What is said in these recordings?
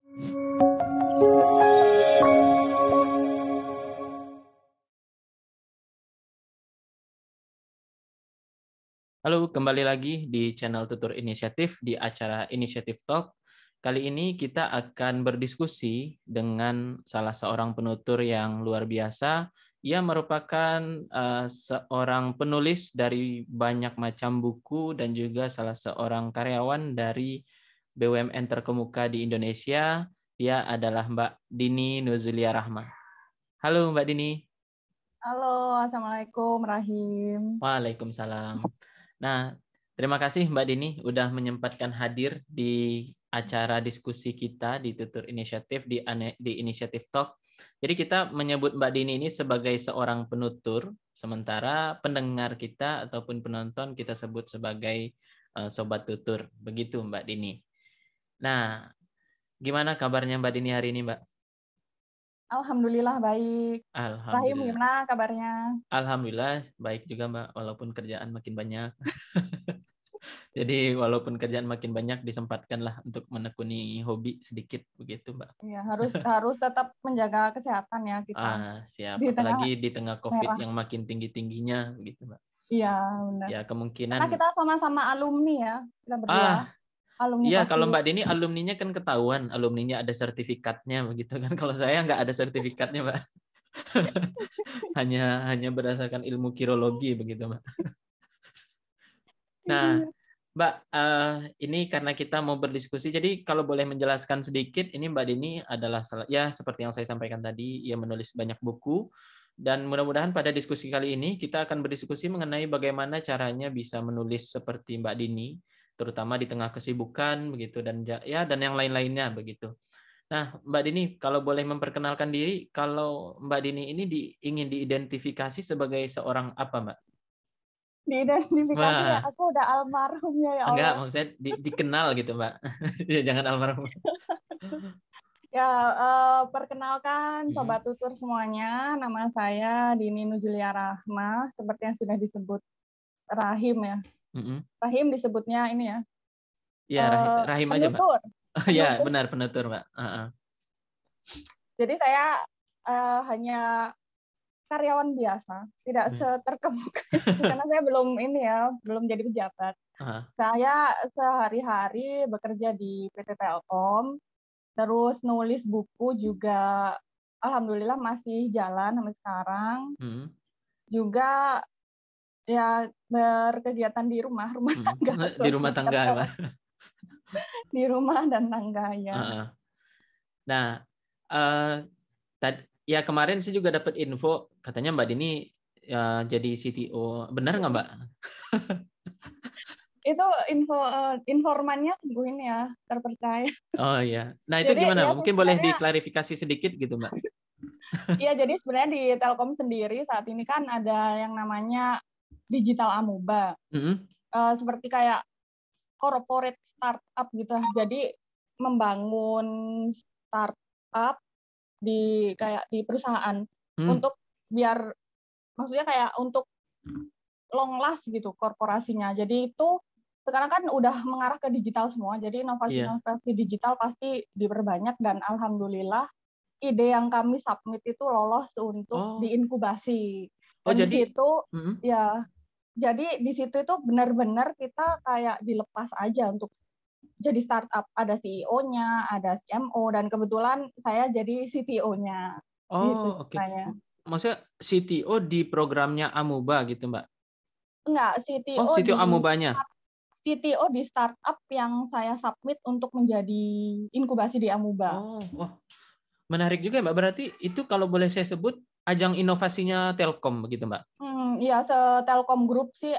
Halo, kembali lagi di channel Tutur Inisiatif di acara Initiative Talk. Kali ini kita akan berdiskusi dengan salah seorang penutur yang luar biasa. Ia merupakan seorang penulis dari banyak macam buku dan juga salah seorang karyawan dari BUMN terkemuka di Indonesia. Dia adalah Mbak Dini Nuzulia Rahma. Halo Mbak Dini. Halo, Assalamualaikum Rahim. Waalaikumsalam. Nah, terima kasih Mbak Dini udah menyempatkan hadir di acara diskusi kita di Tutur Inisiatif di Initiative Talk. Jadi kita menyebut Mbak Dini ini sebagai seorang penutur, sementara pendengar kita ataupun penonton kita sebut sebagai sobat tutur. Begitu Mbak Dini. Nah, gimana kabarnya Mbak Dini hari ini, Mbak? Alhamdulillah baik. Rahim Alhamdulillah. gimana kabarnya? Alhamdulillah baik juga Mbak, walaupun kerjaan makin banyak. Jadi walaupun kerjaan makin banyak, disempatkanlah untuk menekuni hobi sedikit begitu, Mbak. Ya, harus tetap menjaga kesehatan ya kita. Siap. Di tengah Apalagi di tengah COVID merah. yang makin tinggi-tingginya begitu, Mbak. Iya, benar. Ya, Karena kemungkinan kita sama-sama alumni ya, kita berdua. Alumni iya, kalau COVID. Mbak Dini alumninya kan ketahuan, alumninya ada sertifikatnya begitu kan. Kalau saya nggak ada sertifikatnya, Mbak. hanya berdasarkan ilmu kirologi begitu, Mbak. Nah, Mbak, ini karena kita mau berdiskusi, jadi kalau boleh menjelaskan sedikit, ini Mbak Dini adalah ya seperti yang saya sampaikan tadi, ia menulis banyak buku, dan mudah-mudahan pada diskusi kali ini kita akan berdiskusi mengenai bagaimana caranya bisa menulis seperti Mbak Dini, terutama di tengah kesibukan begitu dan yang lain-lainnya begitu. Nah, Mbak Dini, kalau boleh memperkenalkan diri, kalau Mbak Dini ini ingin diidentifikasi sebagai seorang apa, Mbak? Diidentifikasi ya, Wah. aku udah almarhumnya ya Enggak, Allah. maksudnya dikenal gitu, Mbak. Ya, jangan almarhum. Ya, perkenalkan Sobat Tutur semuanya, nama saya Dini Nuzulia Rahma, seperti yang sudah disebut Rahim ya. Rahim disebutnya ini ya. Iya, Rahim aja, Mbak. Penutur. Ya, benar penutur, Mbak. Jadi saya hanya karyawan biasa, tidak seterkemuka karena saya belum jadi pejabat. Saya sehari-hari bekerja di PT Telkom, terus nulis buku juga, alhamdulillah masih jalan sampai sekarang. Juga ya berkegiatan di rumah tangga. Di rumah tangga, Mbak. Di rumah dan tangga ya. Nah, ya kemarin saya juga dapat info katanya Mbak Dini jadi CTO, benar nggak, Mbak? Itu informannya sungguh ini ya, terpercaya. Oh iya. Nah, itu jadi, gimana? ya, mungkin boleh diklarifikasi sedikit gitu, Mbak. Iya, jadi sebenarnya di Telkom sendiri saat ini kan ada yang namanya Digital Amoeba. Seperti kayak corporate startup gitu. Jadi membangun startup di perusahaan untuk biar maksudnya kayak untuk long last gitu korporasinya. Jadi itu sekarang kan udah mengarah ke digital semua. Jadi inovasi digital pasti diperbanyak dan alhamdulillah ide yang kami submit itu lolos untuk diinkubasi. Dan di situ ya, jadi di situ itu benar-benar kita kayak dilepas aja untuk jadi startup. Ada CEO-nya, ada CMO, dan kebetulan saya jadi CTO-nya. Oh, oke. Maksudnya CTO di programnya Amoeba gitu, Mbak? Enggak, CTO Amoeba-nya. CTO di startup yang saya submit untuk menjadi inkubasi di Amoeba. Oh, menarik juga, Mbak. Berarti itu kalau boleh saya sebut ajang inovasinya Telkom begitu, Mbak? Iya, Telkom Group sih,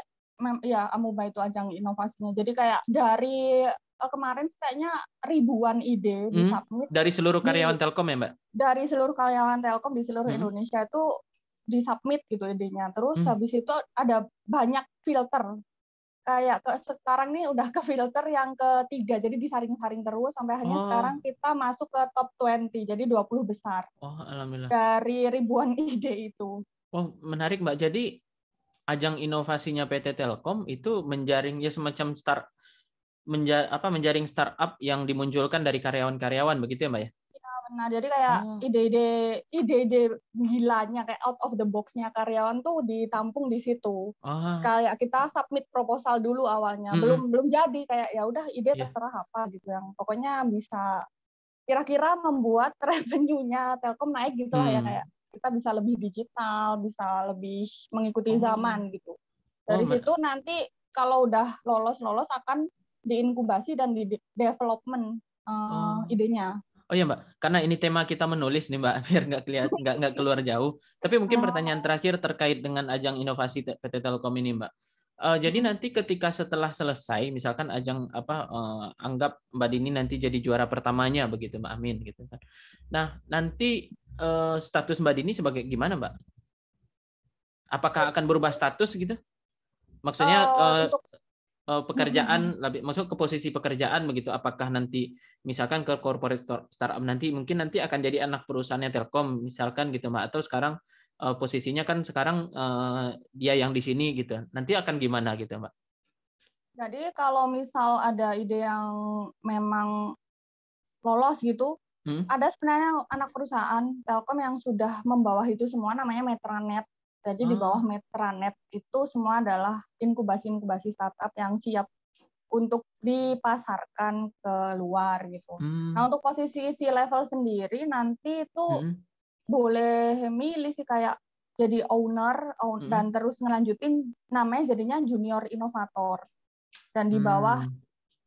ya Amoeba itu ajang inovasinya. Jadi kayak dari kemarin kayaknya ribuan ide di submit. Dari seluruh karyawan Telkom ya, Mbak? Dari seluruh karyawan Telkom di seluruh Indonesia itu di submit gitu idenya. Terus habis itu ada banyak filter. Kayak sekarang nih udah ke filter yang ketiga, jadi disaring-saring terus sampai akhirnya sekarang kita masuk ke top 20, jadi 20 besar. Oh, alhamdulillah. Dari ribuan ide itu. Oh, menarik, Mbak. Jadi ajang inovasinya PT Telkom itu menjaring ya semacam menjaring startup yang dimunculkan dari karyawan-karyawan begitu ya, Mbak ya? Ya, benar. Jadi kayak ide-ide gilanya kayak out of the box-nya karyawan tuh ditampung di situ. Kayak kita submit proposal dulu awalnya, belum jadi kayak ya udah ide terserah apa gitu yang pokoknya bisa kira-kira membuat revenue-nya Telkom naik gitu lah ya, kayak kita bisa lebih digital, bisa lebih mengikuti zaman gitu. Dari situ nanti kalau udah lolos akan diinkubasi dan di development idenya. Oh ya Mbak, karena ini tema kita menulis nih Mbak, biar nggak keluar jauh. Tapi mungkin pertanyaan terakhir terkait dengan ajang inovasi PT Telkom ini Mbak. Jadi nanti ketika setelah selesai, misalkan ajang anggap Mbak Dini nanti jadi juara pertamanya begitu Mbak, amin gitu kan. Nah nanti status Mbak Dini sebagai gimana Mbak? Apakah akan berubah status gitu? Maksudnya untuk pekerjaan, masuk ke posisi pekerjaan begitu. Apakah nanti misalkan ke corporate startup nanti mungkin nanti akan jadi anak perusahaannya Telkom misalkan gitu Mbak, atau sekarang posisinya kan sekarang dia yang di sini gitu. Nanti akan gimana gitu Mbak? Jadi kalau misal ada ide yang memang lolos gitu, ada sebenarnya anak perusahaan Telkom yang sudah membawa itu semua, namanya Metranet. Jadi di bawah Metranet itu semua adalah inkubasi startup yang siap untuk dipasarkan ke luar gitu. Nah untuk posisi si level sendiri nanti itu boleh milih sih kayak jadi owner dan terus ngelanjutin namanya jadinya junior inovator. Dan di bawah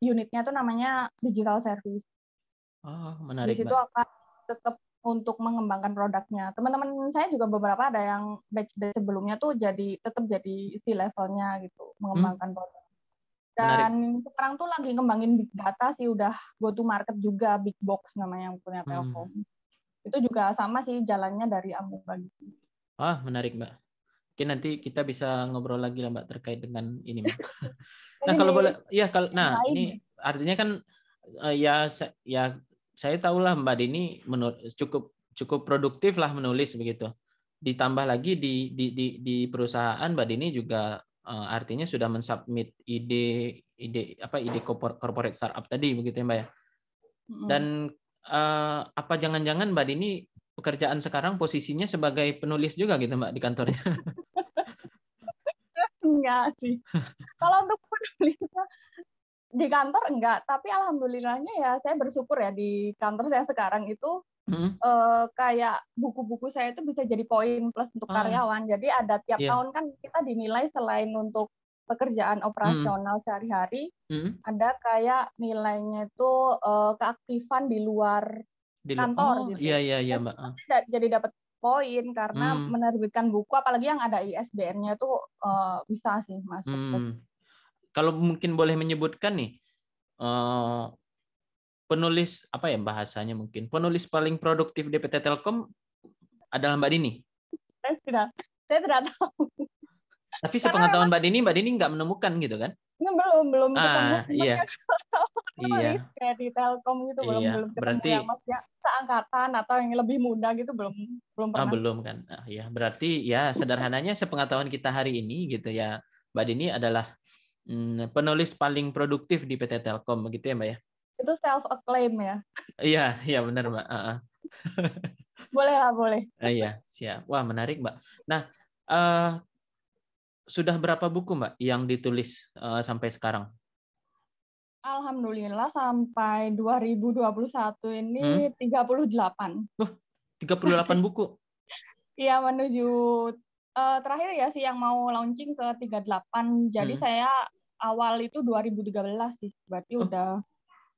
unitnya tuh namanya digital service. Menarik, di situ akan tetap untuk mengembangkan produknya. Teman-teman saya juga beberapa ada yang batch sebelumnya tuh tetap jadi C-levelnya gitu, mengembangkan produk. Dan sekarang tuh lagi ngembangin big data sih, udah go to market juga, big box namanya yang punya Telkom. Itu juga sama sih jalannya dari Amuba gitu. Menarik Mbak. Mungkin nanti kita bisa ngobrol lagi lah Mbak terkait dengan ini Mbak. Nah kalau boleh, ya kalau ini artinya kan ya saya tahulah Mbak Dini cukup produktif lah menulis begitu. Ditambah lagi di perusahaan Mbak Dini juga artinya sudah mensubmit ide corporate startup tadi begitu ya Mbak ya. Dan apa jangan-jangan Mbak Dini pekerjaan sekarang posisinya sebagai penulis juga gitu Mbak di kantornya? Enggak sih. Kalau untuk penulisnya di kantor enggak, tapi alhamdulillahnya ya saya bersyukur ya di kantor saya sekarang itu kayak buku-buku saya itu bisa jadi poin plus untuk karyawan. Jadi ada tiap tahun kan kita dinilai selain untuk pekerjaan operasional sehari-hari, ada kayak nilainya itu keaktifan di luar kantor gitu. Iya Mbak. Jadi dapat poin karena menerbitkan buku, apalagi yang ada ISBN-nya tuh bisa sih masuk. Kalau mungkin boleh menyebutkan nih penulis apa ya bahasanya mungkin penulis paling produktif di PT Telkom adalah Mbak Dini. Saya tidak tahu. Tapi sepengetahuan Mbak Dini nggak menemukan gitu kan? Belum ketemu. Iya. Kayak di Telkom gitu belum ketemu yang maksudnya seangkatan atau yang lebih muda gitu belum pernah. Belum kan? Ya berarti ya sederhananya sepengetahuan kita hari ini gitu ya Mbak Dini adalah penulis paling produktif di PT Telkom begitu ya Mbak ya? Itu self acclaim ya? Iya benar Mbak. Boleh lah, boleh. Iya siap. Wah menarik Mbak. Nah sudah berapa buku Mbak yang ditulis sampai sekarang? Alhamdulillah sampai 2021 ini 38. 38 buku? Iya menuju terakhir ya sih yang mau launching ke 38. Jadi saya awal itu 2013 sih. Berarti udah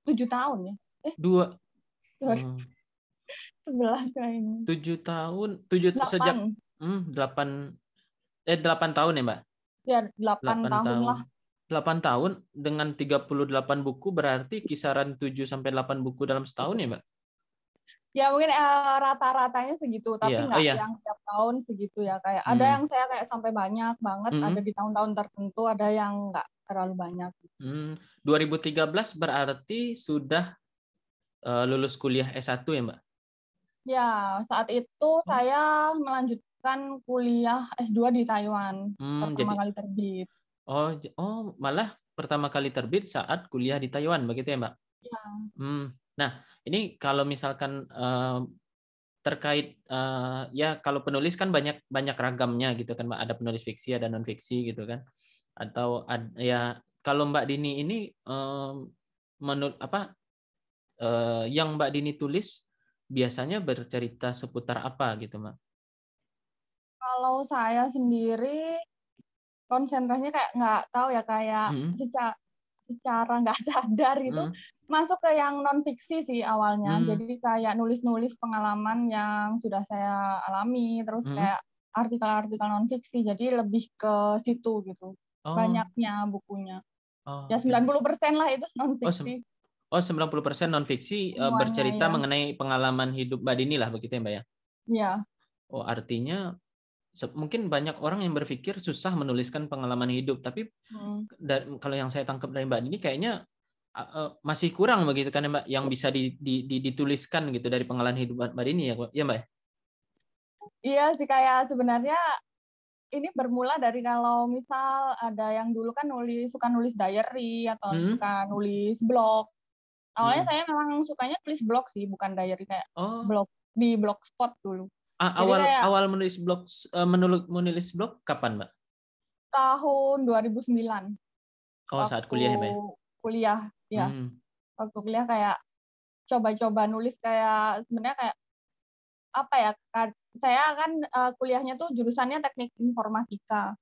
7 tahun ya. 11 kayaknya. 7 tahun, 8. Sejak 8 tahun ya, Mbak? Ya, 8 tahun lah. 8 tahun dengan 38 buku berarti kisaran 7 sampai 8 buku dalam setahun ya, Mbak? Ya mungkin rata-ratanya segitu, tapi nggak yang tiap tahun segitu ya. Kayak ada yang saya kayak sampai banyak banget, ada di tahun-tahun tertentu, ada yang nggak terlalu banyak. 2013 berarti sudah lulus kuliah S1 ya, Mbak? Ya, saat itu saya melanjutkan kuliah S2 di Taiwan, pertama kali terbit. Oh, malah pertama kali terbit saat kuliah di Taiwan, begitu ya, Mbak? Ya. Nah, ini kalau misalkan terkait ya kalau penulis kan banyak ragamnya gitu kan, Mbak. Ada penulis fiksi, ada non fiksi gitu kan. Atau ya kalau Mbak Dini ini menurut yang Mbak Dini tulis biasanya bercerita seputar apa gitu, Mbak? Kalau saya sendiri konsentrasinya kayak nggak tahu ya, kayak secara nggak sadar itu masuk ke yang non fiksi sih awalnya. Jadi kayak nulis-nulis pengalaman yang sudah saya alami, terus kayak artikel-artikel non fiksi. Jadi lebih ke situ gitu. Banyaknya bukunya. Ya 90% lah itu non fiksi. 90% non fiksi bercerita mengenai pengalaman hidup Mbak Dini lah, begitu ya, Mbak ya? Iya. Oh, artinya mungkin banyak orang yang berpikir susah menuliskan pengalaman hidup, tapi kalau yang saya tangkap dari Mbak Dini kayaknya masih kurang begitu kan, Mbak, yang bisa dituliskan gitu dari pengalaman hidup Mbak Dini ya, Mbak? Iya sih, kayak sebenarnya ini bermula dari kalau misal ada yang dulu kan suka nulis diary atau suka nulis blog. Awalnya saya memang sukanya tulis blog sih, bukan diary, kayak blog di Blogspot dulu. Awal menulis blog kapan, Mbak? Tahun 2009. Saat kuliah ya, Mbak? Kuliah, ya. Waktu kuliah kayak coba-coba nulis, kayak sebenarnya kayak apa ya, saya kan kuliahnya tuh jurusannya teknik informatika.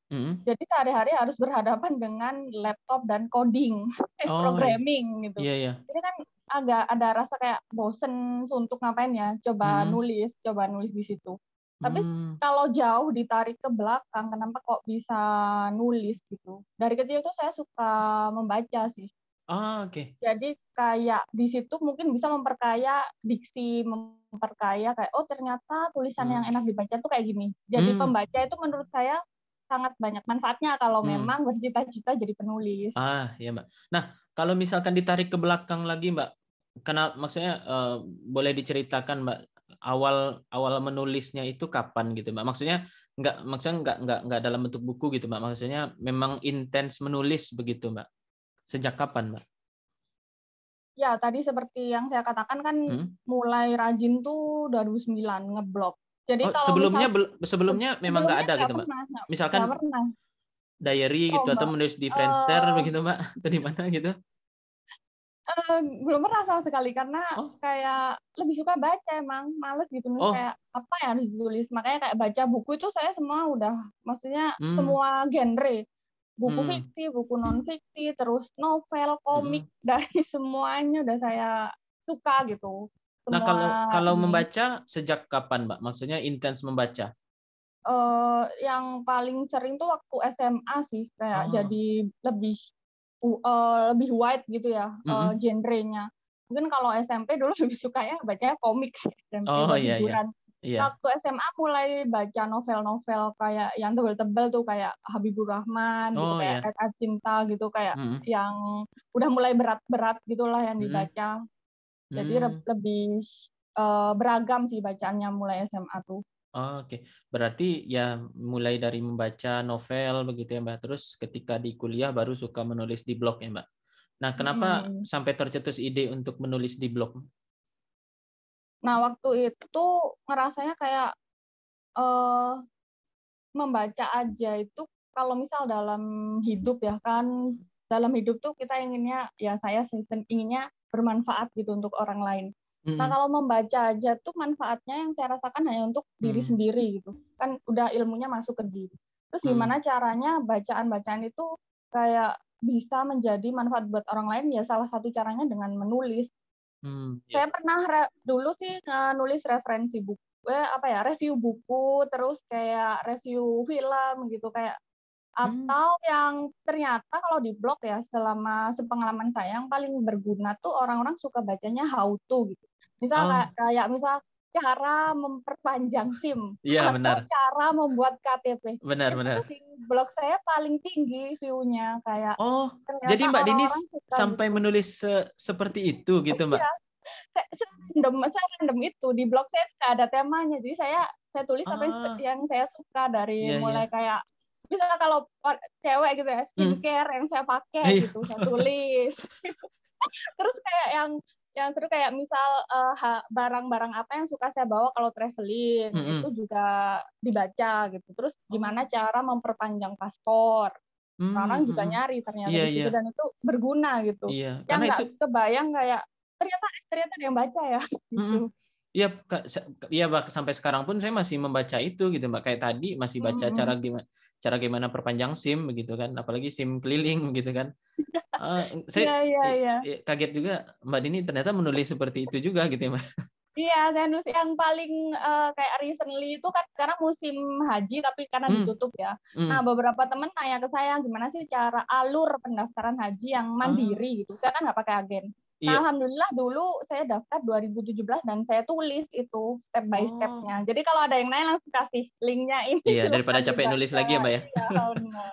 Jadi sehari-hari harus berhadapan dengan laptop dan coding, programming gitu. Jadi kan agak ada rasa kayak bosen untuk ngapain ya, coba nulis di situ. Tapi kalau jauh ditarik ke belakang, kenapa kok bisa nulis gitu? Dari kecil tuh saya suka membaca sih. Jadi kayak di situ mungkin bisa memperkaya diksi, memperkaya kayak ternyata tulisan yang enak dibaca tuh kayak gini. Jadi pembaca itu menurut saya sangat banyak manfaatnya kalau memang bercita-cita jadi penulis. Ya, Mbak. Nah, kalau misalkan ditarik ke belakang lagi, Mbak, maksudnya boleh diceritakan, Mbak, awal menulisnya itu kapan gitu, Mbak? Maksudnya nggak dalam bentuk buku gitu, Mbak. Maksudnya memang intens menulis begitu, Mbak. Sejak kapan, Mbak? Ya, tadi seperti yang saya katakan kan mulai rajin tuh 2009 ngeblog. Jadi kalau sebelumnya memang nggak ada gitu, Mbak. Misalkan diary gitu atau menulis di Friendster begitu, Mbak, atau di mana gitu? Belum pernah sama sekali, karena kayak lebih suka baca, emang males gitu nih, kayak apa yang harus ditulis. Makanya kayak baca buku itu saya semua udah, maksudnya semua genre, buku fiksi, buku non fiksi, terus novel, komik, dari semuanya udah saya suka gitu. Nah, kalau membaca sejak kapan, Mbak? Maksudnya intens membaca? Yang paling sering tuh waktu SMA sih, kayak jadi lebih wide gitu ya, genrenya. Mungkin kalau SMP dulu lebih sukanya bacanya komik sih, buat hiburan. Waktu SMA mulai baca novel-novel kayak yang tebel-tebel tuh, kayak Habibur Rahman gitu, kayak Ayat Cinta gitu, kayak yang udah mulai berat-berat gitulah yang dibaca. Jadi lebih beragam sih bacaannya mulai SMA tuh. Berarti ya mulai dari membaca novel begitu ya, Mbak. Terus ketika di kuliah baru suka menulis di blog ya, Mbak. Nah, kenapa sampai tercetus ide untuk menulis di blog? Nah, waktu itu ngerasanya kayak membaca aja itu, kalau misal dalam hidup ya kan, dalam hidup tuh kita inginnya, ya saya inginnya bermanfaat gitu untuk orang lain. Nah, kalau membaca aja tuh manfaatnya yang saya rasakan hanya untuk diri sendiri gitu. Kan udah ilmunya masuk ke diri. Terus gimana caranya bacaan-bacaan itu kayak bisa menjadi manfaat buat orang lain? Ya salah satu caranya dengan menulis. Saya pernah dulu sih nulis referensi buku, review buku, terus kayak review film gitu, kayak atau yang ternyata kalau di blog ya, selama sepengalaman saya yang paling berguna tuh orang-orang suka bacanya how to gitu. Misal kayak misal cara memperpanjang SIM atau cara membuat KTP. Benar. Itu di blog saya paling tinggi view-nya, kayak jadi Mbak Dini sampai gitu menulis seperti itu gitu, Mbak? Iya. Saya random itu di blog saya tidak ada temanya, jadi saya tulis apa yang saya suka, dari mulai kayak Misalnya kalau cewek gitu ya, skincare yang saya pakai gitu, saya tulis. Terus kayak yang seru kayak misal barang-barang apa yang suka saya bawa kalau traveling, itu juga dibaca gitu. Terus gimana cara memperpanjang paspor. Orang juga nyari ternyata Iya, di situ, iya. dan itu berguna gitu. Iya, Yang karena nggak itu kebayang kayak ternyata ada yang baca ya gitu. Iya, iya Mbak, sampai sekarang pun saya masih membaca itu gitu Mbak. Kayak tadi masih baca cara gimana perpanjang SIM begitu kan, apalagi SIM keliling gitu kan. Saya Iya. kaget juga Mbak Dini ternyata menulis seperti itu juga gitu ya Mbak. Iya, dan yang paling kayak recently itu kan sekarang musim haji tapi karena ditutup ya. Nah, beberapa teman tanya ke saya gimana sih cara alur pendaftaran haji yang mandiri gitu. Saya kan nggak pakai agen. Nah, Iya. alhamdulillah dulu saya daftar 2017 dan saya tulis itu step by step-nya. Jadi kalau ada yang nanya langsung kasih linknya ini. Iya, daripada silakan capek nulis dibaca. lagi ya Mbak ya. Iya, benar.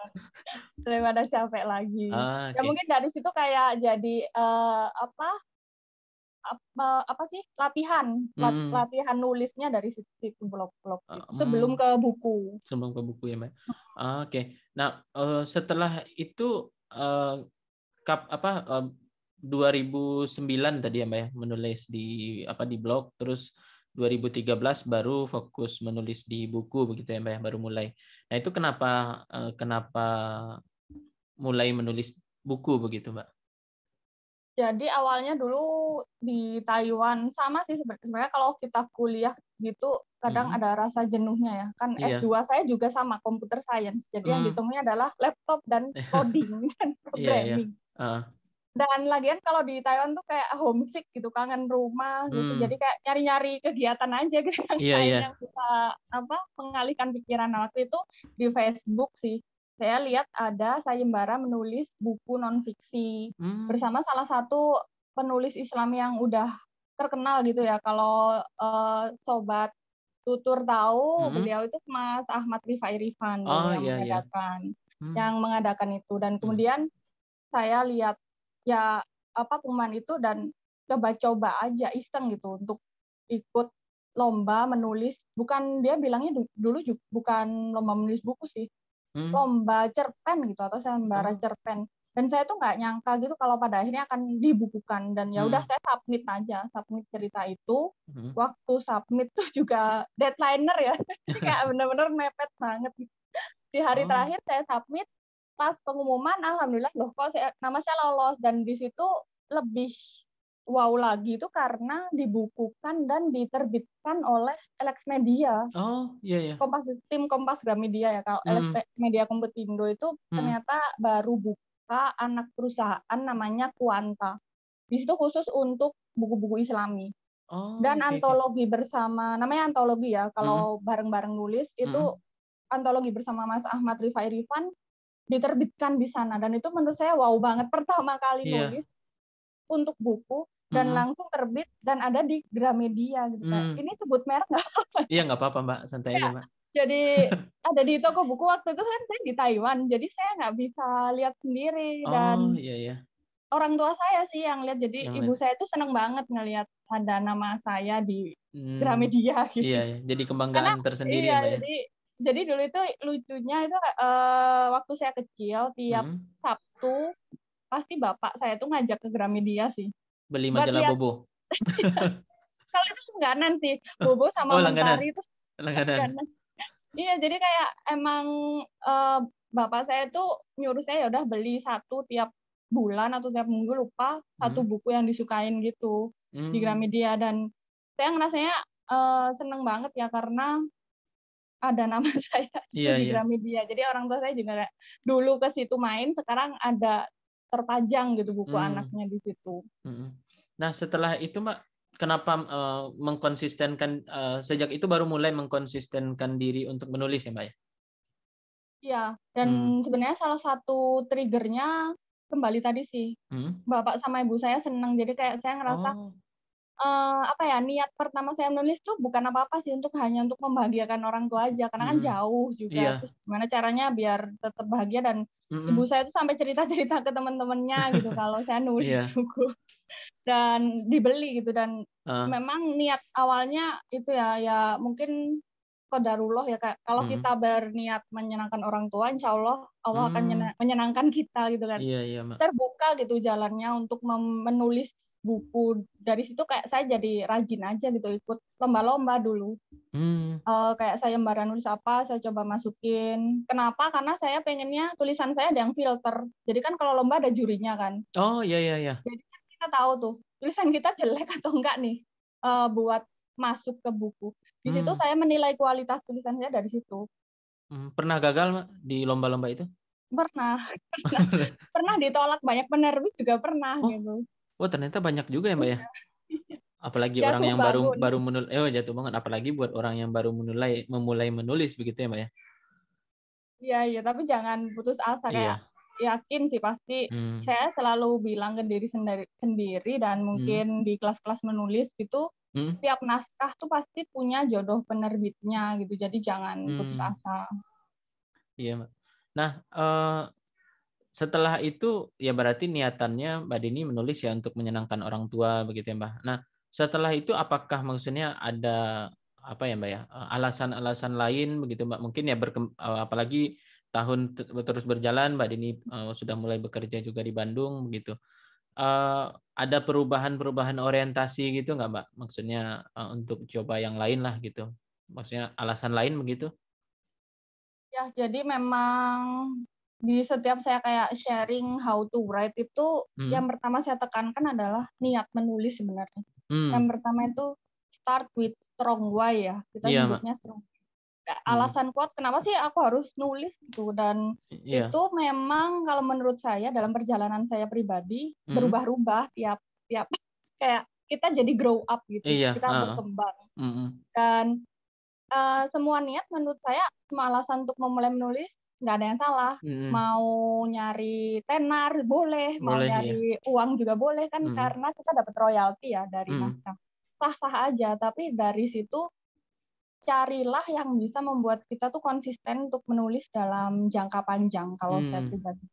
Daripada capek lagi. Ya Oke. mungkin dari situ kayak jadi apa sih latihan nulisnya dari situ blog-blog situ sebelum ke buku. Sebelum ke buku ya Mbak. Oke. Nah, setelah itu 2009 tadi ya Mbak ya, menulis di blog, terus 2013 baru fokus menulis di buku begitu ya Mbak ya, baru mulai. Nah, itu kenapa mulai menulis buku begitu Mbak? Jadi awalnya dulu di Taiwan sama sih sebenarnya kalau kita kuliah gitu kadang ada rasa jenuhnya ya. Kan Iya. S2 saya juga sama computer science. Jadi yang ditemui adalah laptop dan coding dan programming. Iya. Dan lagian kalau di Taiwan tuh kayak homesick gitu, kangen rumah gitu. Jadi kayak nyari-nyari kegiatan aja gitu yang bisa mengalihkan pikiran. Nah, waktu itu di Facebook sih. Saya lihat ada sayembara menulis buku non-fiksi bersama salah satu penulis Islam yang udah terkenal gitu ya. Kalau sobat tutur tahu, beliau itu Mas Ahmad Rifai Rifan dulu yang mengadakan itu. Dan kemudian saya lihat ya pengumuman itu dan coba-coba aja iseng gitu untuk ikut lomba menulis. Bukan, dia bilangnya dulu bukan lomba menulis buku sih, lomba cerpen gitu atau sayembara cerpen. Dan saya tuh nggak nyangka gitu kalau pada akhirnya akan dibukukan. Dan ya udah saya submit cerita itu. Waktu submit tuh juga deadlineer ya, jadi kayak benar-benar mepet banget. Di hari terakhir saya submit, pas pengumuman alhamdulillah loh kok nama saya lolos. Dan di situ lebih wow lagi itu karena dibukukan dan diterbitkan oleh LX Media. Oh, iya. Tim Kompas Gramedia ya. Kalau LX Media Komputindo itu ternyata baru buka anak perusahaan namanya Kuanta. Di situ khusus untuk buku-buku Islami. Dan antologi bersama, namanya antologi ya, kalau bareng-bareng nulis itu antologi bersama Mas Ahmad Rifai Rifan diterbitkan di sana. Dan itu menurut saya wow banget, pertama kali nulis untuk buku dan langsung terbit dan ada di Gramedia gitu. Ini sebut merek nggak apa-apa? Iya, nggak apa-apa Mbak, santai aja Mbak. Jadi ada di toko buku waktu itu kan saya di Taiwan, jadi saya nggak bisa lihat sendiri. Dan orang tua saya sih yang lihat, jadi ibu saya tuh seneng banget ngelihat ada nama saya di Gramedia gitu. Iya, jadi Karena kebanggaan tersendiri ya Mbak ya. jadi dulu itu lucunya itu waktu saya kecil tiap Sabtu pasti bapak saya tuh ngajak ke Gramedia sih. Beli Buat majalah lihat. Bobo. Kalau itu langganan sih, Bobo sama Mentari itu langganan. Iya, jadi kayak emang bapak saya tuh nyuruh saya ya udah beli satu tiap bulan atau tiap minggu, lupa, satu buku yang disukain gitu di Gramedia. Dan saya ngerasanya seneng banget ya karena ada nama saya itu di Gramedia. Jadi orang tua saya juga dulu ke situ main, sekarang ada terpajang gitu buku anaknya di situ. Nah, setelah itu Mbak, kenapa mengkonsistenkan sejak itu baru mulai mengkonsistenkan diri untuk menulis ya Mbak ya? Iya, dan sebenarnya salah satu triggernya kembali tadi sih. Bapak sama ibu saya senang, jadi kayak saya ngerasa niat pertama saya menulis tuh bukan apa-apa sih, hanya untuk membahagiakan orang tua aja, karena kan jauh juga. Terus gimana caranya biar tetap bahagia. Dan ibu saya tuh sampai cerita-cerita ke teman-temannya gitu kalau saya nulis buku dan dibeli gitu. Dan memang niat awalnya itu ya mungkin qadarullah ya Kak. Kalau kita berniat menyenangkan orang tua, insya Allah Allah akan menyenangkan kita gitu kan. Iya, iya, Mbak. Terbuka gitu jalannya untuk menulis buku. Dari situ kayak saya jadi rajin aja gitu, ikut lomba-lomba dulu. Kayak sayembara nulis apa, saya coba masukin. Kenapa? Karena saya pengennya tulisan saya ada yang filter. Jadi kan kalau lomba ada jurinya kan. Oh, iya, iya, iya. Jadi kan kita tahu tuh, tulisan kita jelek atau enggak nih buat masuk ke buku. Di situ saya menilai kualitas tulisan saya dari situ. Pernah gagal, Mbak, di lomba-lomba itu? Pernah ditolak banyak penerbit juga pernah gitu. Oh, ternyata banyak juga ya, Mbak ya. Apalagi orang Jatuh yang bangun. baru menulis, jatuh banget. Apalagi buat orang yang baru memulai menulis begitu ya, Mbak ya. Iya, tapi jangan putus asa, kayak Iya. yakin sih pasti. Saya selalu bilang ke diri sendiri dan mungkin di kelas-kelas menulis gitu, tiap naskah tuh pasti punya jodoh penerbitnya gitu. Jadi jangan putus asa. Iya, Mbak. Nah, setelah itu ya berarti niatannya Mbak Dini menulis ya untuk menyenangkan orang tua begitu ya, Mbak. Nah, setelah itu apakah maksudnya ada apa ya, Mbak ya, alasan-alasan lain begitu, Mbak? Mungkin ya apalagi tahun terus berjalan Mbak Dini sudah mulai bekerja juga di Bandung begitu. Ada perubahan-perubahan orientasi gitu nggak, Mbak? Maksudnya untuk coba yang lain lah gitu. Maksudnya alasan lain begitu? Ya, jadi memang di setiap saya kayak sharing how to write itu, yang pertama saya tekankan adalah niat menulis sebenarnya. Yang pertama itu start with strong why ya, kita sebutnya strong. Alasan kuat kenapa sih aku harus nulis gitu, dan itu memang kalau menurut saya dalam perjalanan saya pribadi berubah-ubah tiap kayak kita jadi grow up gitu, kita berkembang. Dan semua niat menurut saya, semua alasan untuk memulai menulis nggak ada yang salah. Mau nyari tenar boleh, mau nyari uang juga boleh kan, karena kita dapat royalti ya dari naskah. Sah-sah aja, tapi dari situ carilah yang bisa membuat kita tuh konsisten untuk menulis dalam jangka panjang kalau saya pribadi.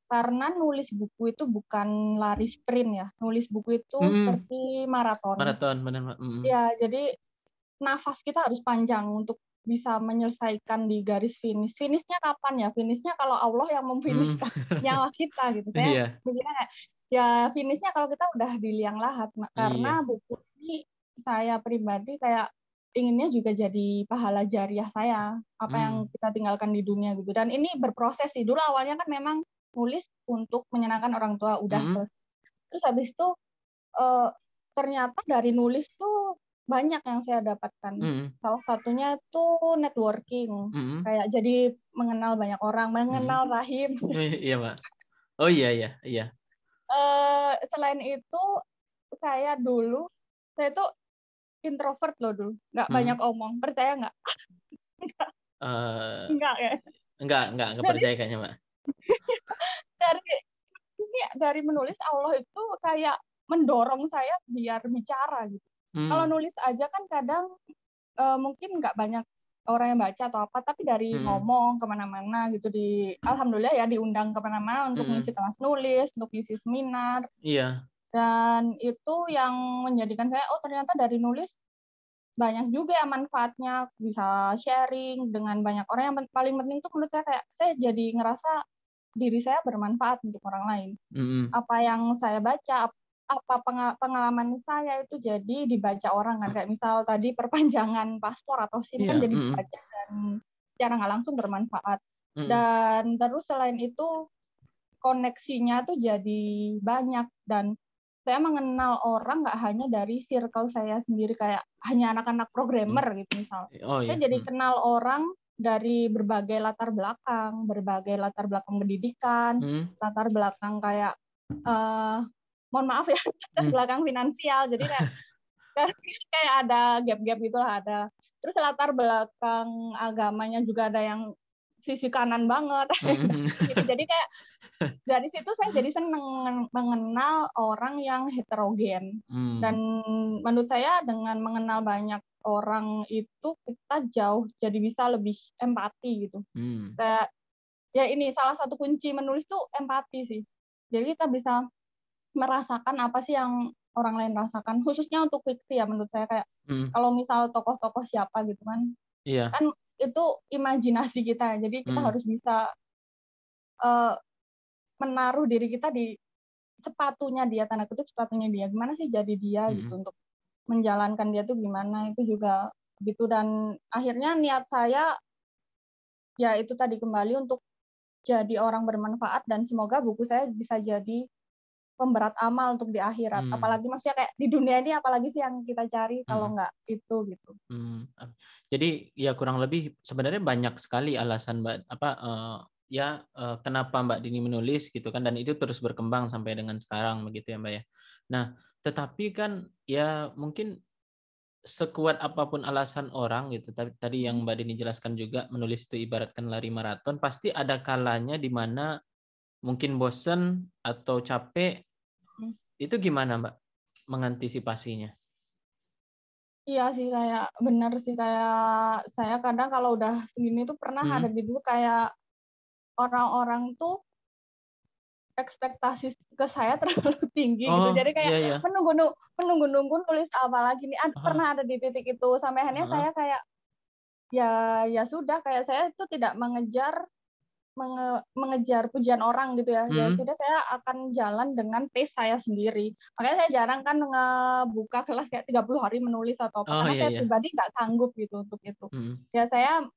Karena nulis buku itu bukan lari sprint ya. Nulis buku itu seperti maraton. Maraton, benar. Ya, jadi nafas kita harus panjang untuk bisa menyelesaikan di garis finish. Finishnya kapan ya? Finishnya kalau Allah yang memfinishkan nyawa kita gitu. Saya begini kayak, ya finishnya kalau kita udah di liang lahat. Karena buku ini saya pribadi kayak inginnya juga jadi pahala jariah saya, apa yang kita tinggalkan di dunia gitu. Dan ini berproses sih. Dulu awalnya kan memang nulis untuk menyenangkan orang tua, udah selesai. Terus habis itu ternyata dari nulis tuh banyak yang saya dapatkan. Salah satunya tuh networking, kayak jadi mengenal banyak orang, mengenal Rahim. Iya, Mbak. Oh iya. Selain itu saya tuh introvert loh dulu, nggak banyak omong, percaya nggak? Nggak ya. Nggak percaya kayaknya, Mbak. dari menulis Allah itu kayak mendorong saya biar bicara gitu. Kalau nulis aja kan kadang mungkin nggak banyak orang yang baca atau apa, tapi dari ngomong kemana-mana gitu, alhamdulillah ya diundang kemana-mana untuk ngisi kelas nulis, untuk ngisi seminar. Iya. Dan itu yang menjadikan saya, ternyata dari nulis banyak juga ya manfaatnya, bisa sharing dengan banyak orang. Yang paling penting tuh menurut saya kayak saya jadi ngerasa diri saya bermanfaat untuk orang lain. Apa yang saya baca, apa pengalaman saya itu jadi dibaca orang kan, kayak misal tadi perpanjangan paspor atau SIM kan jadi dibaca dan secara nggak langsung bermanfaat. Dan terus selain itu koneksinya tuh jadi banyak, dan saya mengenal orang nggak hanya dari circle saya sendiri kayak hanya anak-anak programmer gitu misal. Saya jadi kenal orang dari berbagai latar belakang pendidikan, latar belakang kayak mohon maaf ya, latar belakang finansial. Jadi kayak ada gap-gap gitulah ada. Terus latar belakang agamanya juga ada yang sisi kanan banget. Gitu. Jadi kayak dari situ saya jadi seneng mengenal orang yang heterogen. Dan menurut saya dengan mengenal banyak orang itu kita jauh jadi bisa lebih empati gitu. Kayak ya ini salah satu kunci menulis tuh empati sih. Jadi kita bisa merasakan apa sih yang orang lain rasakan, khususnya untuk fiksi ya menurut saya, kayak kalau misal tokoh-tokoh siapa gitu kan, Iya. Kan itu imajinasi kita, jadi kita harus bisa menaruh diri kita di sepatunya dia, tanda kutip sepatunya dia. Gimana sih jadi dia gitu, untuk menjalankan dia tuh gimana, itu juga gitu. Dan akhirnya niat saya ya itu tadi, kembali untuk jadi orang bermanfaat, dan semoga buku saya bisa jadi pemberat amal untuk di akhirat. Apalagi maksudnya kayak di dunia ini apalagi sih yang kita cari kalau nggak itu gitu. Jadi ya kurang lebih sebenarnya banyak sekali alasan Mbak kenapa Mbak Dini menulis gitu kan, dan itu terus berkembang sampai dengan sekarang begitu ya Mbak ya. Nah, tetapi kan ya mungkin sekuat apapun alasan orang gitu, tadi yang Mbak Dini jelaskan juga, menulis itu ibaratkan lari maraton, pasti ada kalanya di mana mungkin bosen atau capek. Itu gimana Mbak mengantisipasinya? Iya sih, kayak benar sih, kayak saya kadang kalau udah segini tuh pernah ada di dulu kayak orang-orang tuh ekspektasi ke saya terlalu tinggi gitu. Oh, Jadi kayak iya ya. menunggu nulis apa lagi nih. Pernah ada di titik itu, sampai akhirnya saya kayak ya sudah, kayak saya itu tidak mengejar pujian orang gitu ya. Ya sudah, saya akan jalan dengan pace saya sendiri. Makanya saya jarang kan ngebuka kelas kayak 30 hari menulis atau apa, Oh karena iya saya ya. pribadi nggak sanggup gitu untuk itu. Ya saya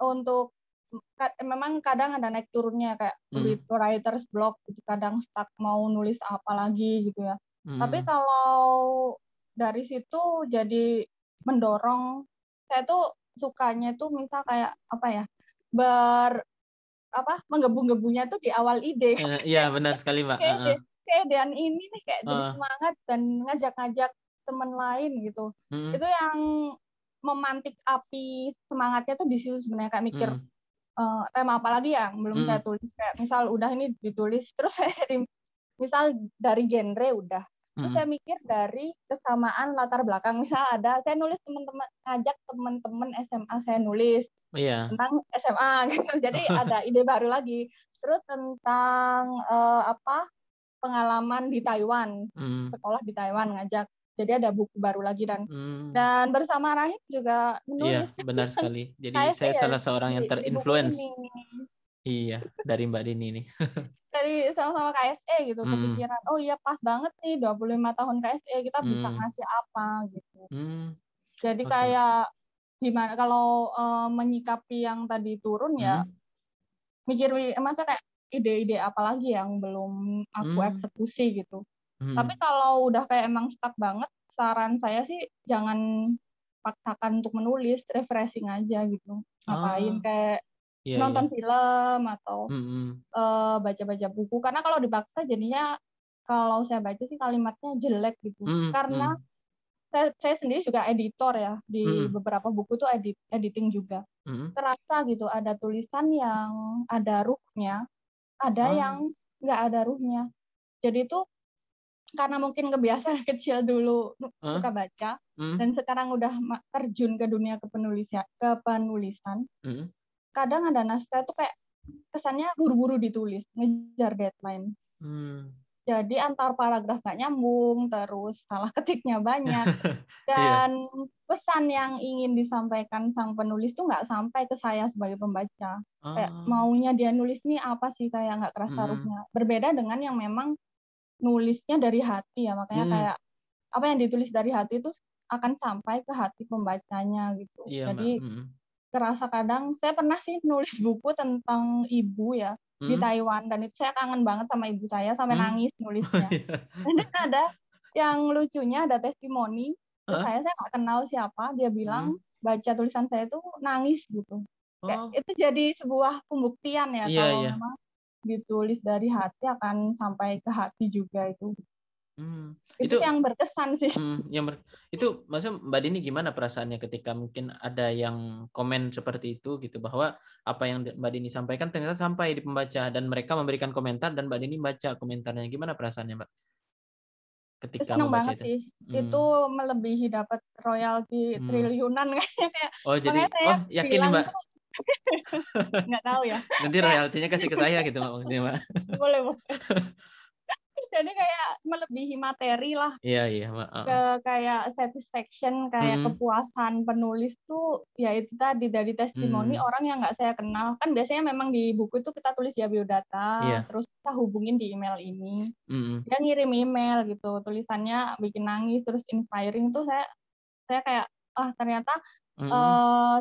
untuk memang kadang ada naik turunnya, kayak writer's block gitu, kadang stuck mau nulis apa lagi gitu ya. Tapi kalau dari situ jadi mendorong, saya tuh sukanya tuh misal kayak apa ya, menggebu-gebunya tuh di awal ide. Iya benar sekali Mbak. Keadaan ini nih kayak jadi semangat dan ngajak-ngajak teman lain gitu. Itu yang memantik api semangatnya tuh di situ sebenarnya, kayak mikir tema apa lagi yang belum saya tulis, kayak misal udah ini ditulis, terus saya jadi misal dari genre udah, terus saya mikir dari kesamaan latar belakang, misal ada saya nulis ngajak teman-teman SMA saya nulis tentang SMA gitu, jadi ada ide baru lagi. Terus tentang pengalaman di Taiwan, sekolah di Taiwan ngajak, jadi ada buku baru lagi. Dan bersama Rahim juga Iya, menulis benar sekali. Jadi KSE saya ya, salah seorang yang di buku terinfluence. ini. Iya, dari Mbak Dini nih. Dari sama-sama KSE gitu, kepikiran, oh iya pas banget nih 25 tahun KSE, kita bisa ngasih apa gitu. Jadi Oke, Mbak. kayak gimana kalau menyikapi yang tadi turun ya, mikir masa kayak ide-ide apa lagi yang belum aku eksekusi gitu. Tapi kalau udah kayak emang stuck banget, saran saya sih jangan paksakan untuk menulis, refreshing aja gitu. Ngapain kayak Iya, iya. nonton film atau baca-baca buku. Karena kalau dipaksa jadinya, kalau saya baca sih kalimatnya jelek gitu. Karena saya sendiri juga editor ya, di beberapa buku tuh editing juga. Terasa gitu ada tulisan yang ada ruhnya, ada yang nggak ada ruhnya. Jadi itu karena mungkin kebiasaan kecil dulu suka baca, dan sekarang udah terjun ke dunia kepenulisan, kadang ada naskah itu kayak kesannya buru-buru ditulis, ngejar deadline. Jadi antar paragraf nggak nyambung, terus salah ketiknya banyak, Iya. dan pesan yang ingin disampaikan sang penulis tuh nggak sampai ke saya sebagai pembaca. Kayak maunya dia nulis nih apa sih, kayak nggak kerasa ruhnya. Berbeda dengan yang memang nulisnya dari hati ya, makanya kayak apa yang ditulis dari hati itu akan sampai ke hati pembacanya gitu. Iya, Mbak. Jadi kerasa kadang, saya pernah sih nulis buku tentang ibu ya di Taiwan, dan itu saya kangen banget sama ibu saya sampai nangis nulisnya. Dan ada yang lucunya, ada testimoni ke saya nggak kenal siapa, dia bilang baca tulisan saya itu nangis gitu. Kayak itu jadi sebuah pembuktian ya, Iya, kalau iya. memang ditulis dari hati akan sampai ke hati juga itu. Itu sih yang berkesan sih. Itu maksudnya Mbak Dini gimana perasaannya ketika mungkin ada yang komen seperti itu gitu, bahwa apa yang Mbak Dini sampaikan ternyata sampai di pembaca dan mereka memberikan komentar dan Mbak Dini baca komentarnya, gimana perasaannya Mbak ketika Seneng membaca banget itu? sih. Itu melebihi dapat royalti triliunan kayaknya. Oh jadi, Makanya saya yakin nih bilang Mbak? tuh nggak tahu ya. Nanti Kayak royaltinya kasih ke saya gitu Mbak, maksudnya Mbak? boleh boleh. Jadi kayak melebihi materi lah. Iya, iya. Kayak satisfaction, kayak kepuasan penulis tuh ya itu tadi dari testimoni orang yang nggak saya kenal. Kan biasanya memang di buku itu kita tulis ya biodata, terus kita hubungin di email ini. Dia ngirim email gitu, tulisannya bikin nangis, terus inspiring tuh saya kayak ternyata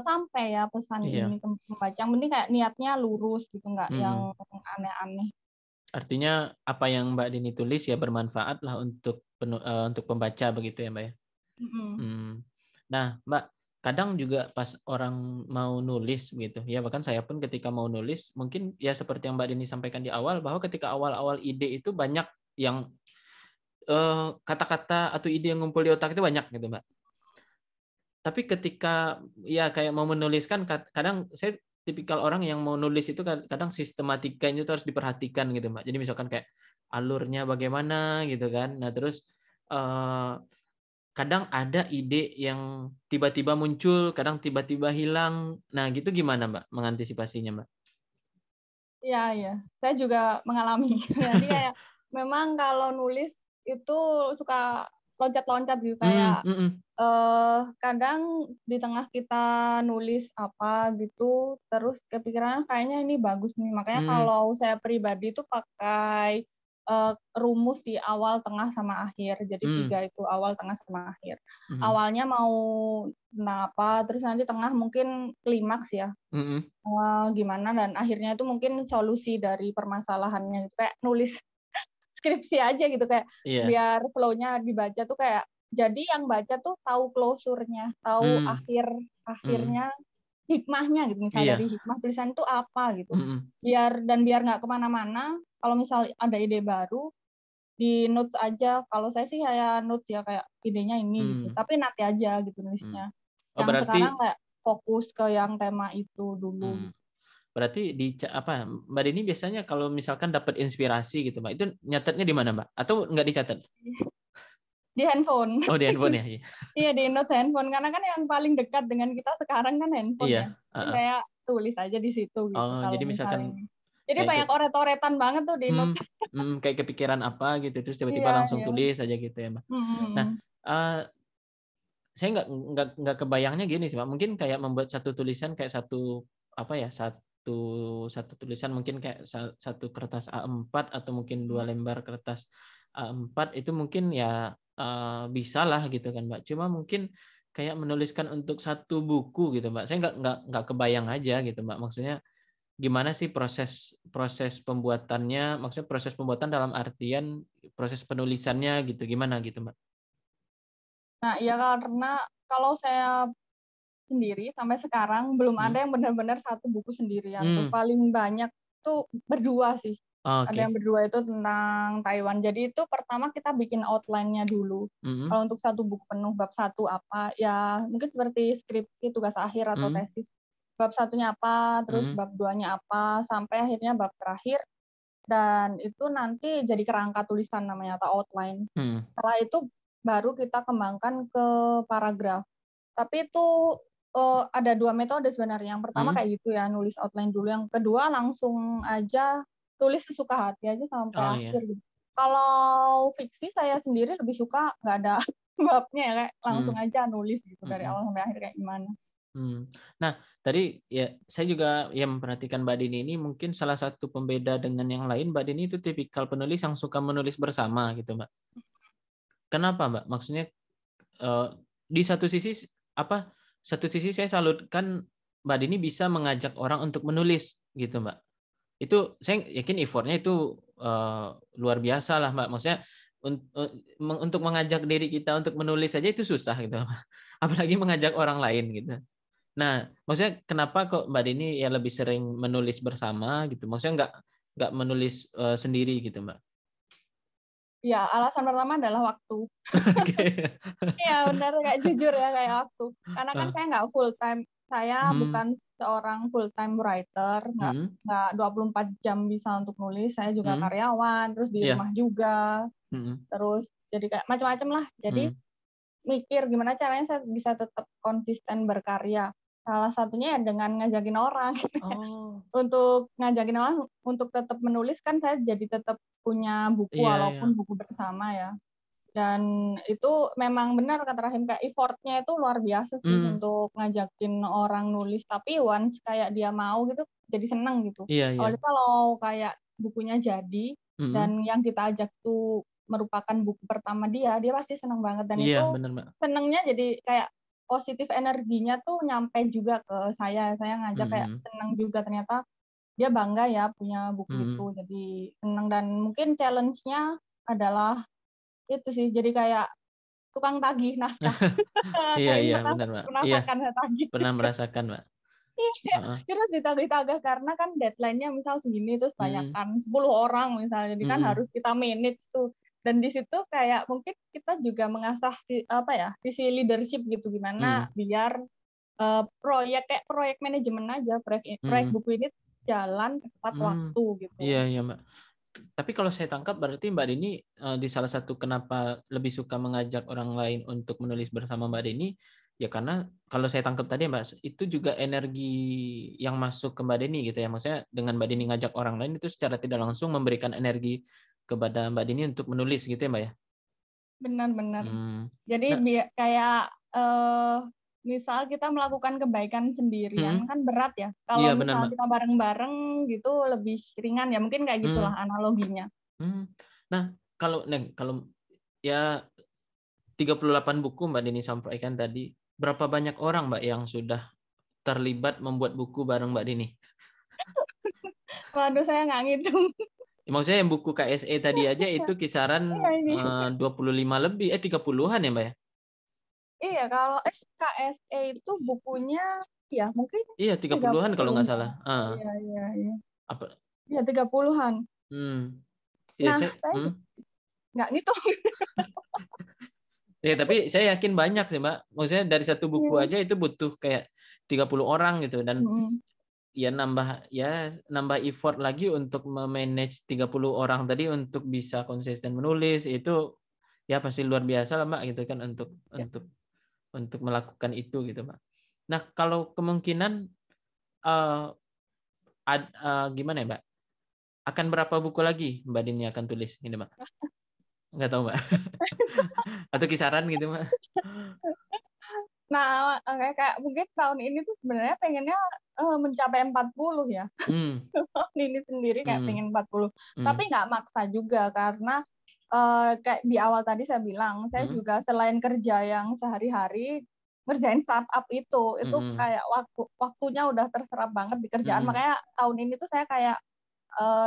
sampai ya pesan ini ke pembaca. Yang penting kayak niatnya lurus gitu, nggak yang aneh-aneh. Artinya apa yang Mbak Dini tulis ya bermanfaat lah untuk pembaca begitu ya Mbak ya. Nah Mbak, kadang juga pas orang mau nulis gitu ya, bahkan saya pun ketika mau nulis mungkin ya seperti yang Mbak Dini sampaikan di awal, bahwa ketika awal-awal ide itu banyak yang kata-kata atau ide yang ngumpul di otak itu banyak gitu Mbak. Tapi ketika ya kayak mau menuliskan, kadang saya tipikal orang yang mau nulis itu kadang sistematikanya itu harus diperhatikan gitu Mbak. Jadi misalkan kayak alurnya bagaimana gitu kan. Nah terus kadang ada ide yang tiba-tiba muncul, kadang tiba-tiba hilang. Nah gitu gimana Mbak mengantisipasinya Mbak? Iya, iya. Saya juga mengalami. Jadi kayak memang kalau nulis itu suka loncat-loncat gitu kayak kadang di tengah kita nulis apa gitu, terus kepikiran kayaknya ini bagus nih. Makanya kalau saya pribadi itu pakai rumus di awal, tengah, sama akhir. Jadi 3 itu, awal, tengah, sama akhir. Awalnya mau apa, terus nanti tengah mungkin klimaks ya. Gimana, dan akhirnya itu mungkin solusi dari permasalahannya. Kayak nulis skripsi aja gitu, kayak biar flow-nya dibaca tuh kayak jadi yang baca tuh tahu closure-nya, tahu akhirnya, hikmahnya gitu. Misal dari hikmah tulisan itu apa gitu. Biar nggak kemana-mana. Kalau misal ada ide baru, di notes aja. Kalau saya sih kayak notes ya, kayak idenya ini gitu. Tapi nanti aja gitu nulisnya. Yang sekarang kayak fokus ke yang tema itu dulu. Berarti Mbak Dini biasanya kalau misalkan dapat inspirasi gitu Mbak, itu nyatetnya di mana Mbak? Atau nggak dicatat? Di handphone. Oh, di handphone ya? Iya, di notes handphone. Karena kan yang paling dekat dengan kita sekarang kan handphone ya. Saya tulis aja di situ gitu. Oh, kalau jadi misalkan jadi banyak oret-oretan banget tuh di notes. Kayak kepikiran apa gitu, terus tiba-tiba langsung tulis aja gitu ya Mbak. Nah, saya nggak kebayangnya gini sih Mbak. Mungkin kayak membuat satu tulisan kayak satu tulisan mungkin kayak satu kertas A4 atau mungkin 2 lembar kertas A4 itu mungkin ya bisa lah gitu kan Mbak. Cuma mungkin kayak menuliskan untuk satu buku gitu Mbak. Saya nggak kebayang aja gitu Mbak. Maksudnya gimana sih proses pembuatannya? Maksudnya proses pembuatan dalam artian proses penulisannya gitu. Gimana gitu Mbak? Nah, ya karena kalau saya sendiri sampai sekarang belum ada yang benar-benar satu buku sendirian tuh. Paling banyak tuh berdua sih. Ada yang berdua itu tentang Taiwan. Jadi itu pertama kita bikin outline-nya dulu. Kalau untuk satu buku penuh, bab 1 apa, ya mungkin seperti skripsi, tugas akhir atau tesis. Bab 1-nya apa, terus bab 2-nya apa, sampai akhirnya bab terakhir. Dan itu nanti jadi kerangka tulisan namanya, atau outline. Setelah itu baru kita kembangkan ke paragraf. Tapi itu ada 2 metode sebenarnya. Yang pertama kayak gitu ya, nulis outline dulu. Yang kedua langsung aja tulis sesuka hati aja sampai akhir gitu. Kalau fiksi saya sendiri lebih suka nggak ada babnya ya, kayak langsung aja nulis gitu dari awal sampai akhir kayak gimana. Nah, tadi ya saya juga yang memperhatikan Mbak Dini ini mungkin salah satu pembeda dengan yang lain, Mbak Dini itu tipikal penulis yang suka menulis bersama gitu, Mbak. Kenapa, Mbak? Maksudnya di satu sisi saya salutkan Mbak Dini bisa mengajak orang untuk menulis gitu, Mbak. Itu saya yakin effortnya itu luar biasa lah, Mbak. Maksudnya untuk mengajak diri kita untuk menulis saja itu susah gitu, apalagi mengajak orang lain gitu. Nah, maksudnya kenapa kok Mbak Dini ya lebih sering menulis bersama gitu? Maksudnya nggak menulis sendiri gitu, Mbak? Ya, alasan pertama adalah waktu. Iya, benar, kayak jujur ya, kayak waktu. Karena kan saya nggak full time. Saya bukan seorang full time writer, nggak 24 jam bisa untuk nulis. Saya juga karyawan, terus di rumah juga. Terus jadi kayak macam-macam lah. Jadi mikir gimana caranya saya bisa tetap konsisten berkarya. Salah satunya ya dengan ngajakin orang. Untuk ngajakin orang untuk tetap menulis kan saya jadi tetap punya buku walaupun buku bersama ya. Dan itu memang benar kata Rahim, kayak effortnya itu luar biasa sih untuk ngajakin orang nulis. Tapi once kayak dia mau gitu jadi seneng gitu. Awalnya kalau kayak bukunya jadi dan yang kita ajak tuh merupakan buku pertama dia pasti seneng banget. Dan itu senengnya jadi kayak positif energinya tuh nyampe juga ke saya ngajak kayak seneng juga, ternyata dia bangga ya punya buku itu, jadi seneng. Dan mungkin challenge-nya adalah itu sih, jadi kayak tukang tagih naskah. Iya benar Mbak. Pernah merasakan Mbak. Terus ditagih-tagih karena kan deadline-nya misal segini, terus banyak kan 10 orang misalnya, jadi kan harus kita manage tuh. Dan di situ kayak mungkin kita juga mengasah sisi leadership gitu, gimana biar proyek manajemen aja, proyek buku ini jalan tepat waktu gitu. Iya Mbak. Tapi kalau saya tangkap berarti Mbak Dini di salah satu kenapa lebih suka mengajak orang lain untuk menulis bersama Mbak Dini ya karena kalau saya tangkap tadi Mbak, itu juga energi yang masuk ke Mbak Dini gitu ya. Maksudnya dengan Mbak Dini ngajak orang lain itu secara tidak langsung memberikan energi kepada Mbak Dini untuk menulis gitu ya Mbak ya. Benar-benar. Jadi kayak misal kita melakukan kebaikan sendirian kan berat ya. Kalau misal kita bareng-bareng gitu lebih ringan ya. Mungkin kayak gitulah analoginya. Nah, kalau ya 38 buku Mbak Dini sampaikan tadi, berapa banyak orang Mbak yang sudah terlibat membuat buku bareng Mbak Dini? Waduh, saya nggak ngitung. Maksudnya yang buku KSE tadi aja itu kisaran 25 lebih, 30-an ya Mbak ya? Iya, kalau KSE itu bukunya ya mungkin 30-an kalau nggak salah. Iya. Apa? Iya, 30-an. Ya, saya nggak ngitung. Ya, tapi saya yakin banyak sih Mbak. Maksudnya dari satu buku aja itu butuh kayak 30 orang gitu. Dan ya nambah effort lagi untuk memanage 30 orang tadi untuk bisa konsisten menulis, itu ya pasti luar biasa lah Mbak gitu kan untuk melakukan itu gitu Mbak. Nah, kalau kemungkinan gimana ya Mbak? Akan berapa buku lagi Mbak Dini akan tulis ini Mbak? Nggak tahu Mbak. Atau kisaran gitu Mbak? Nah, kayak mungkin tahun ini tuh sebenarnya pengennya mencapai 40 ya. Tahun ini sendiri kayak pengen 40. Tapi nggak maksa juga karena kayak di awal tadi saya bilang, saya juga selain kerja yang sehari-hari ngerjain startup itu kayak waktunya udah terserap banget di kerjaan. Makanya tahun ini tuh saya kayak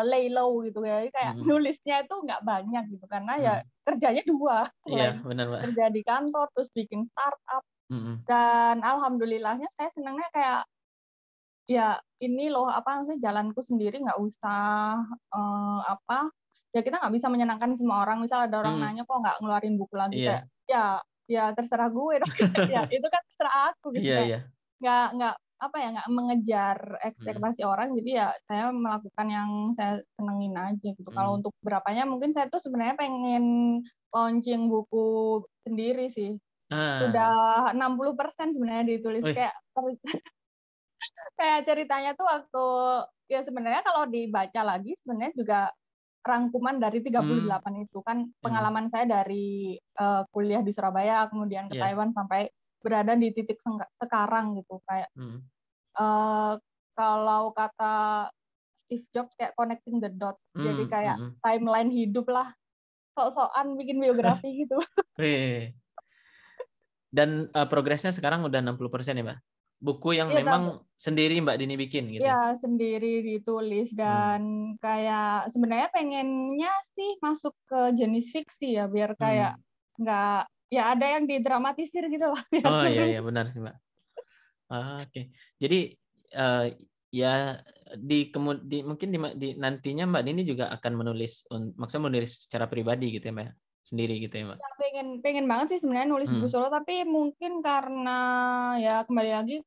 lay low gitu ya, kayak nulisnya itu nggak banyak gitu karena ya kerjanya 2, selain kerja di kantor terus bikin startup. Dan alhamdulillahnya saya senangnya kayak ya ini loh maksudnya jalanku sendiri, nggak usah ya kita nggak bisa menyenangkan semua orang. Misal ada orang nanya kok nggak ngeluarin buku lagi, kayak ya terserah gue dong. Ya itu kan terserah aku gitu, kayak nggak mengejar ekspektasi orang. Jadi ya saya melakukan yang saya senengin aja gitu. Kalau untuk berapanya mungkin saya tuh sebenarnya pengen launching buku sendiri sih. Sudah 60% sebenarnya ditulis. Kayak ceritanya tuh waktu ya sebenarnya kalau dibaca lagi sebenarnya juga rangkuman dari 38 itu kan pengalaman saya dari kuliah di Surabaya kemudian ke Taiwan sampai berada di titik sekarang gitu, kayak kalau kata Steve Jobs kayak connecting the dots. Jadi kayak timeline hidup lah, sok-sokan bikin biografi gitu. Dan progresnya sekarang udah 60% ya Mbak? Buku yang memang sendiri Mbak Dini bikin gitu? Ya, sendiri ditulis. Dan kayak sebenarnya pengennya sih masuk ke jenis fiksi ya, biar kayak nggak, ya ada yang didramatisir gitu lah. Oh iya benar sih Mbak. Oke. Jadi ya mungkin nantinya Mbak Dini juga akan maksudnya menulis secara pribadi gitu ya Mbak? Sendiri gitu ya Mbak? Ya, pengen banget sih sebenarnya nulis buku solo, tapi mungkin karena ya kembali lagi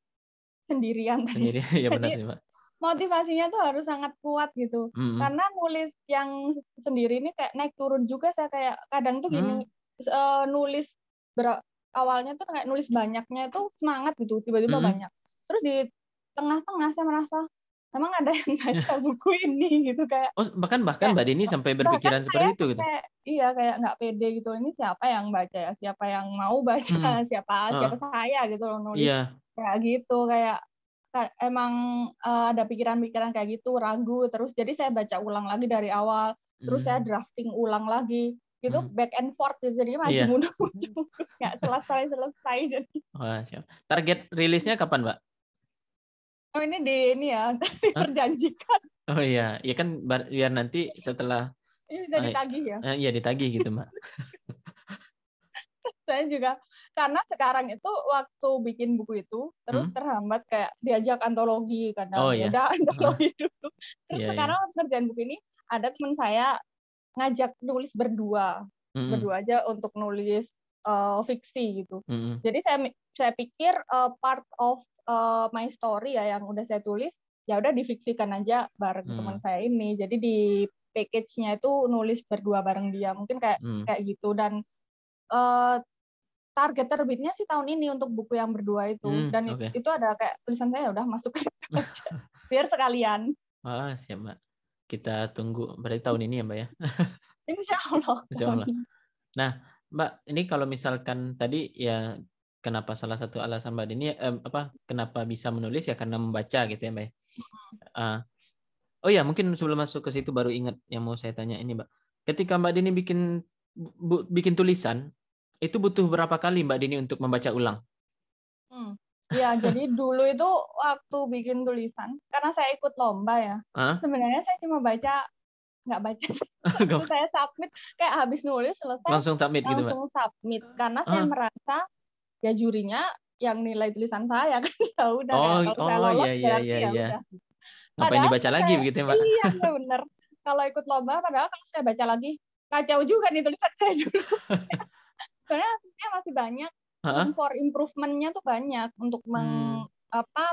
sendirian tadi. Ya benar sih Mbak. Motivasinya tuh harus sangat kuat gitu. Karena nulis yang sendiri ini kayak naik turun juga. Saya kayak kadang tuh gini, nulis awalnya tuh kayak nulis banyaknya itu semangat gitu, tiba-tiba banyak. Terus di tengah-tengah saya merasa emang ada yang baca buku ini gitu, kayak bahkan kayak, Mbak Dini sampai bahkan berpikiran saya seperti itu gitu. iya kayak nggak pede gitu, ini siapa yang baca ya, siapa yang mau baca, siapa saya gitu loh nulis kayak gitu, kayak emang ada pikiran-pikiran kayak gitu, ragu terus, jadi saya baca ulang lagi dari awal, terus saya drafting ulang lagi gitu, back and forth gitu, jadi maju mundur nggak selesai jadi. Wah, siap. Target rilisnya kapan, Mbak? Oh ini ya diperjanjikan. Oh iya, ya kan biar nanti setelah ini bisa ditagih ya. Iya ditagih gitu, Mbak. Saya juga karena sekarang itu waktu bikin buku itu terus terhambat kayak diajak antologi kadang, ya udah antologi dulu. Terus sekarang ngerjain buku ini ada teman saya ngajak nulis berdua aja untuk nulis fiksi gitu. Jadi saya pikir part of my story ya yang udah saya tulis ya udah difiksikan aja bareng teman saya ini. Jadi di package-nya itu nulis berdua bareng dia, mungkin kayak gitu. Dan target terbitnya sih tahun ini untuk buku yang berdua itu, dan itu ada kayak tulisan saya udah masuk aja biar sekalian. Siap, Mbak. Kita tunggu berarti tahun ini ya, Mbak ya. Insya Allah. Nah, Mbak, ini kalau misalkan tadi ya kenapa salah satu alasan Mbak Dini kenapa bisa menulis ya karena membaca gitu ya, Mbak. Oh ya, mungkin sebelum masuk ke situ baru ingat yang mau saya tanya ini, Mbak. Ketika Mbak Dini bikin tulisan, itu butuh berapa kali Mbak Dini untuk membaca ulang? Ya, jadi dulu itu waktu bikin tulisan, karena saya ikut lomba ya, sebenarnya saya cuma nggak baca. Terus saya submit, kayak habis nulis selesai, langsung submit gitu, Mbak? Langsung submit, karena saya merasa ya jurinya yang nilai tulisan saya kan ya udah, kayak kalau saya lolos berarti ya udah. Ngapain dibaca lagi begitu, Mbak? Iya, benar. Kalau ikut lomba, padahal kalau saya baca lagi, kacau juga nih tulisan saya dulu. Sebenarnya masih banyak room for improvement-nya tuh banyak untuk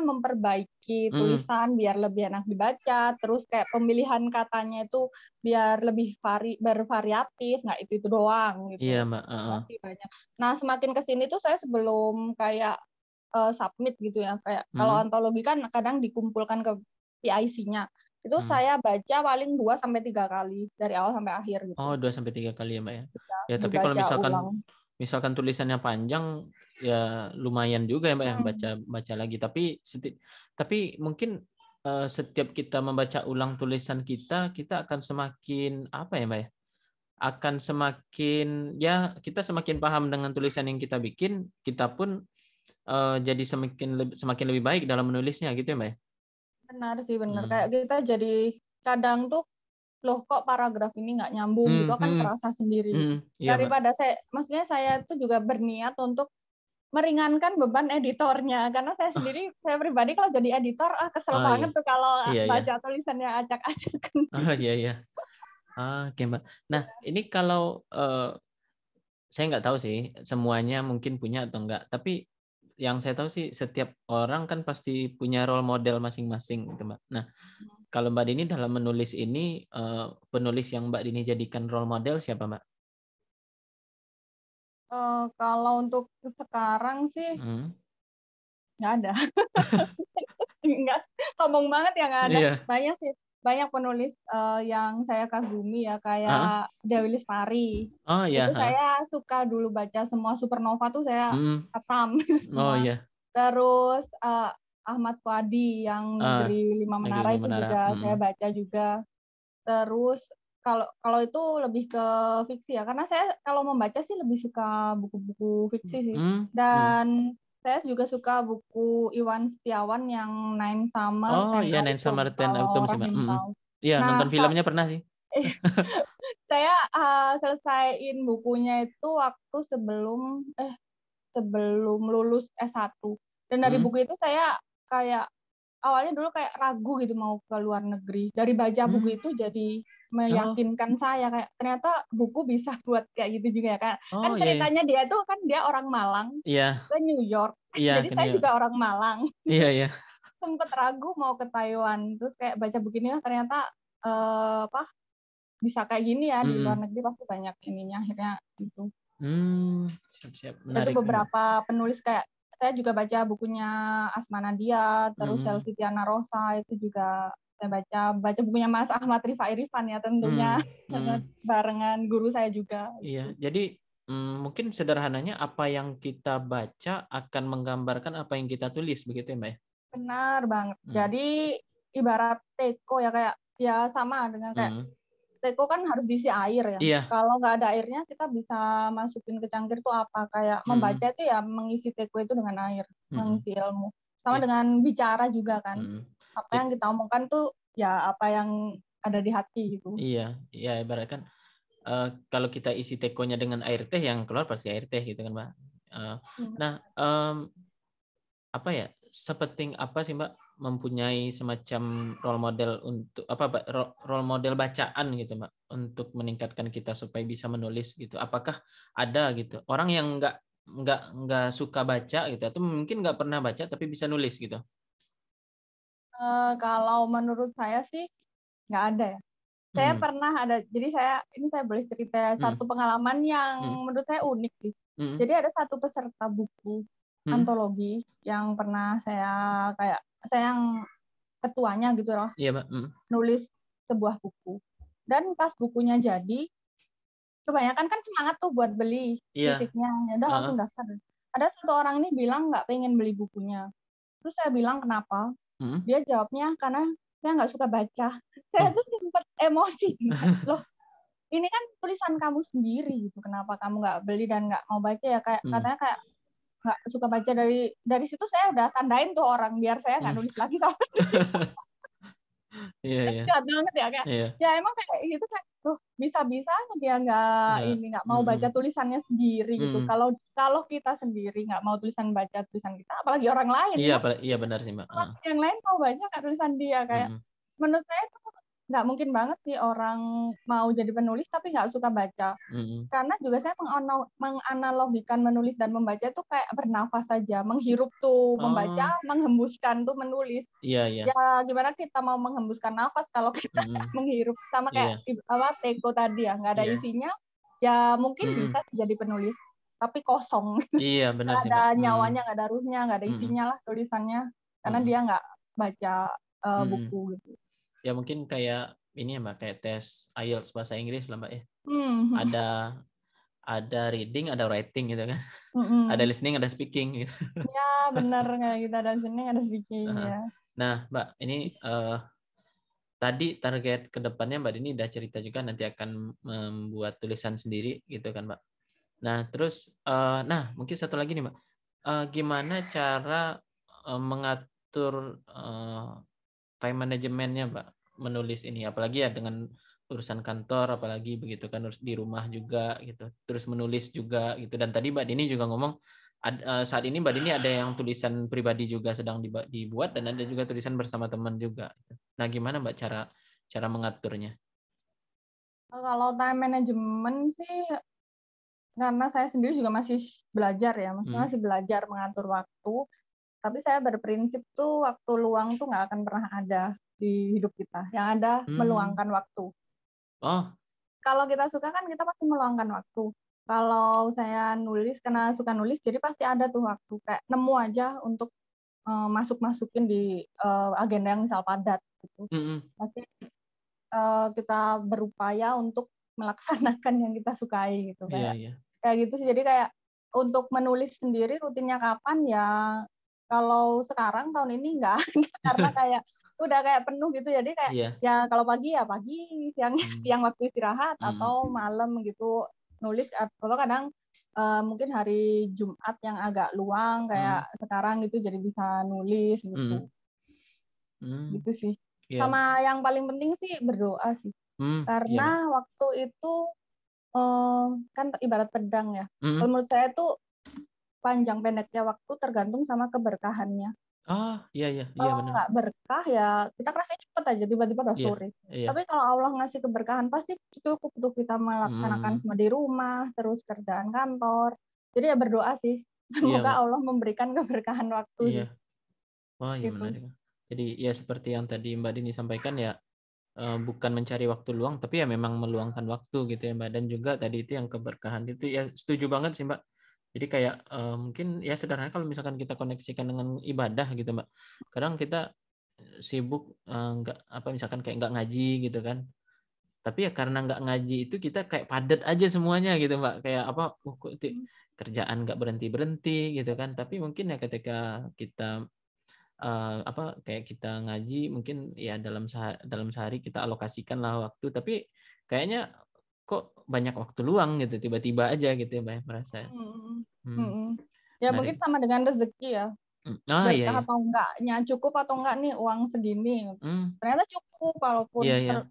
memperbaiki tulisan biar lebih enak dibaca, terus kayak pemilihan katanya itu biar lebih bervariatif, nggak itu doang gitu. Iya, Mbak. Masih banyak. Nah, semakin kesini tuh saya sebelum kayak submit gitu ya, kayak kalau antologi kan kadang dikumpulkan ke PIC-nya. Itu saya baca paling 2-3 kali dari awal sampai akhir gitu. Oh, 2-3 kali ya, Mbak ya. Ya, tapi kalau misalkan tulisannya panjang ya lumayan juga ya, Mbak ya, baca lagi. Tapi mungkin setiap kita membaca ulang tulisan kita akan semakin apa ya, Mbak ya? Akan semakin kita semakin paham dengan tulisan yang kita bikin, kita pun jadi semakin lebih baik dalam menulisnya gitu ya, Mbak ya? Benar sih, benar. Kayak kita jadi kadang tuh loh kok paragraf ini nggak nyambung gitu, kan terasa sendiri. Daripada maksudnya saya tuh juga berniat untuk meringankan beban editornya, karena saya pribadi kalau jadi editor kesel banget tuh kalau baca tulisannya acak-acakan. Iya. Oke, Mbak. Nah, ini kalau saya nggak tahu sih semuanya mungkin punya atau enggak, tapi yang saya tahu sih setiap orang kan pasti punya role model masing-masing gitu, Mbak. Nah, kalau Mbak Dini dalam menulis ini, penulis yang Mbak Dini jadikan role model siapa, Mbak? Kalau untuk sekarang sih nggak ada. Nggak, sombong banget ya, nggak ada. Banyak sih, banyak penulis yang saya kagumi ya, kayak Dewi Lestari. Itu saya suka dulu baca semua Supernova tuh saya khatam semua. Terus Ahmad Fuadi yang Negeri 5 Menara itu juga saya baca juga. Terus kalau itu lebih ke fiksi ya, karena saya kalau membaca sih lebih suka buku-buku fiksi sih. Dan saya juga suka buku Iwan Setiawan yang Nine Summer. Oh iya, Nine Summer 10 Autumn sih, Mbak. Iya, nonton filmnya pernah sih. Saya selesaiin bukunya itu waktu sebelum lulus S1. Dan dari buku itu saya kayak awalnya dulu kayak ragu gitu mau ke luar negeri. Dari baca buku itu jadi meyakinkan saya kayak ternyata buku bisa buat kayak gitu juga ya kan. Kan ceritanya dia tuh kan dia orang Malang ke New York. Jadi saya juga orang Malang. Iya. Sempet ragu mau ke Taiwan. Terus kayak baca buku ini ternyata bisa kayak gini ya di luar negeri, pasti banyak ininya akhirnya gitu. Siap. Menarik. Itu beberapa penulis kayak saya juga baca bukunya Asma Nadia, terus Selvitiana Rosa itu juga saya baca bukunya Mas Ahmad Rifai Rifan ya tentunya barengan guru saya juga. Iya, jadi mungkin sederhananya apa yang kita baca akan menggambarkan apa yang kita tulis begitu ya Mbak? Benar banget. Jadi ibarat teko ya kayak ya sama dengan kayak teko kan harus diisi air ya. Iya. Kalau nggak ada airnya kita bisa masukin ke cangkir tuh apa kayak membaca itu ya mengisi teko itu dengan air, mengisi ilmu. Sama dengan bicara juga kan. Apa yang kita omongkan tuh ya apa yang ada di hati gitu. Iya, ya ibaratkan kalau kita isi tekonya dengan air teh yang keluar pasti air teh gitu kan Mbak. Nah, apa ya? Sepenting apa sih Mbak mempunyai semacam role model untuk role model bacaan gitu Mbak untuk meningkatkan kita supaya bisa menulis gitu. Apakah ada gitu orang yang nggak suka baca gitu atau mungkin nggak pernah baca tapi bisa nulis gitu? Kalau menurut saya sih nggak ada ya. Saya pernah ada, jadi ini saya boleh cerita satu pengalaman yang menurut saya unik sih. Jadi ada satu peserta buku antologi yang pernah saya yang ketuanya gitu loh, nulis sebuah buku. Dan pas bukunya jadi, kebanyakan kan semangat tuh buat beli fisiknya, ya udah langsung daftar. Ada satu orang ini bilang nggak pengen beli bukunya. Terus saya bilang kenapa? Dia jawabnya karena saya nggak suka baca. Saya tuh sempat emosi. Loh, ini kan tulisan kamu sendiri gitu. Kenapa kamu nggak beli dan nggak mau baca ya? Katanya kayak nggak suka baca. Dari situ saya udah tandain tuh orang biar saya nggak nulis lagi sama jahat banget ya kayak. Ya emang kayak gitu kan. Loh, bisa-bisanya dia nggak mau baca tulisannya sendiri gitu. Kalau kita sendiri nggak mau baca tulisan kita, apalagi orang lain. Iya benar sih Mbak. Yang lain mau baca nggak tulisan dia kayak. Menurut saya itu nggak mungkin banget sih orang mau jadi penulis tapi nggak suka baca. Karena juga saya menganalogikan menulis dan membaca itu kayak bernafas saja, menghirup tuh membaca, menghembuskan tuh menulis. Iya. Ya gimana kita mau menghembuskan nafas kalau kita menghirup, sama kayak teko tadi ya, nggak ada isinya. Ya mungkin bisa jadi penulis tapi kosong. Iya benar sih Mbak. Nggak ada nyawanya, nggak ada ruhnya, nggak ada isinya lah tulisannya karena dia nggak baca buku gitu. Ya mungkin kayak ini ya Mbak, kayak tes IELTS bahasa Inggris lah Mbak ya. Ada reading, ada writing gitu kan. Ada listening, ada speaking gitu. Ya benar kayak gitu, ada listening, ada speaking ya. Nah Mbak, ini tadi target kedepannya Mbak Dini udah cerita juga nanti akan membuat tulisan sendiri gitu kan Mbak. Nah terus, mungkin satu lagi nih Mbak, gimana cara mengatur time manajemennya Mbak menulis ini, apalagi ya dengan urusan kantor, apalagi begitu kan di rumah juga gitu, terus menulis juga gitu. Dan tadi Mbak Dini juga ngomong saat ini Mbak Dini ada yang tulisan pribadi juga sedang dibuat dan ada juga tulisan bersama teman juga. Nah gimana Mbak cara mengaturnya? Kalau time management sih karena saya sendiri juga masih belajar ya, masih belajar mengatur waktu. Tapi saya berprinsip tuh waktu luang tuh nggak akan pernah ada di hidup kita. Yang ada meluangkan waktu. Kalau kita suka kan kita pasti meluangkan waktu. Kalau saya nulis karena suka nulis, jadi pasti ada tuh waktu kayak nemu aja untuk masukin di agenda yang misal padat gitu. Pasti kita berupaya untuk melaksanakan yang kita sukai gitu kayak gitu sih. Jadi kayak untuk menulis sendiri rutinnya kapan ya, kalau sekarang tahun ini enggak karena kayak udah kayak penuh gitu. Jadi kayak ya kalau pagi ya pagi, siang waktu istirahat atau malam gitu nulis, atau kadang mungkin hari Jumat yang agak luang kayak sekarang gitu jadi bisa nulis gitu. Gitu sih. Sama yang paling penting sih berdoa sih. Karena waktu itu kan ibarat pedang ya. Kalau menurut saya tuh panjang pendeknya waktu tergantung sama keberkahannya. Iya Kalau benar. nggak berkah ya kita kerasnya cepet aja tiba-tiba udah sore. Tapi kalau Allah ngasih keberkahan pasti cukup untuk kita melaksanakan semua di rumah, terus kerjaan kantor. Jadi ya berdoa sih. Semoga Allah memberikan keberkahan waktu. Wah iya menarik. Jadi ya seperti yang tadi Mbak Dini sampaikan ya, bukan mencari waktu luang tapi ya memang meluangkan waktu gitu ya Mbak. Dan juga tadi itu yang keberkahan itu ya setuju banget sih Mbak. Jadi kayak mungkin ya sederhana kalau misalkan kita koneksikan dengan ibadah gitu Mbak. Kadang kita sibuk nggak misalkan kayak nggak ngaji gitu kan. Tapi ya karena nggak ngaji itu kita kayak padat aja semuanya gitu Mbak. Kayak kok kerjaan nggak berhenti-berhenti gitu kan. Tapi mungkin ya ketika kita kayak kita ngaji mungkin ya dalam sehari kita alokasikan lah waktu, tapi kayaknya kok banyak waktu luang gitu tiba-tiba aja gitu ya Mbak ya, merasa. Ya Menarik. mungkin sama dengan rezeki ya. Berkah Iya. atau enggaknya, cukup atau enggak nih uang segini. Ternyata cukup, walaupun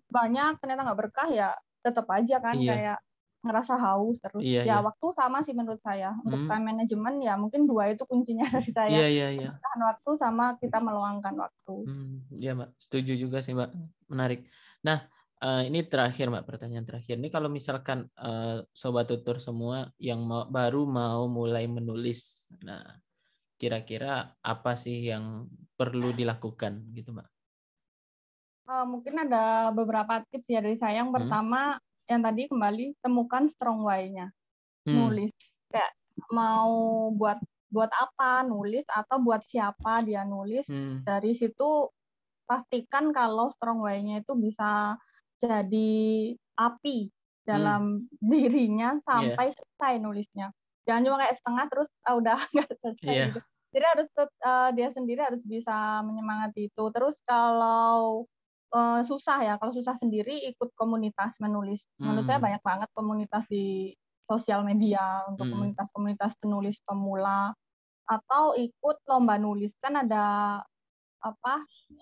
banyak ternyata nggak berkah ya tetap aja kan kayak ngerasa haus terus. Ya waktu sama sih menurut saya. Untuk time management ya mungkin 2 itu kuncinya dari saya. Tahan waktu sama kita meluangkan waktu. Iya Mbak, setuju juga sih Mbak. Menarik. Nah, ini terakhir Mbak, pertanyaan terakhir. Ini kalau misalkan Sobat Tutur semua yang baru mau mulai menulis, nah kira-kira apa sih yang perlu dilakukan gitu Mbak? Mungkin ada beberapa tips ya dari saya. Yang pertama, yang tadi kembali temukan strong why-nya. Nulis. Kayak mau buat apa nulis atau buat siapa dia nulis. Dari situ pastikan kalau strong why-nya itu bisa jadi api dalam dirinya sampai selesai nulisnya. Jangan cuma kayak setengah terus udah nggak selesai gitu. Jadi harus dia sendiri harus bisa menyemangati itu. Terus kalau susah ya, kalau susah sendiri ikut komunitas menulis. Menurut saya banyak banget komunitas di sosial media untuk komunitas-komunitas penulis pemula, atau ikut lomba nulis. Kan ada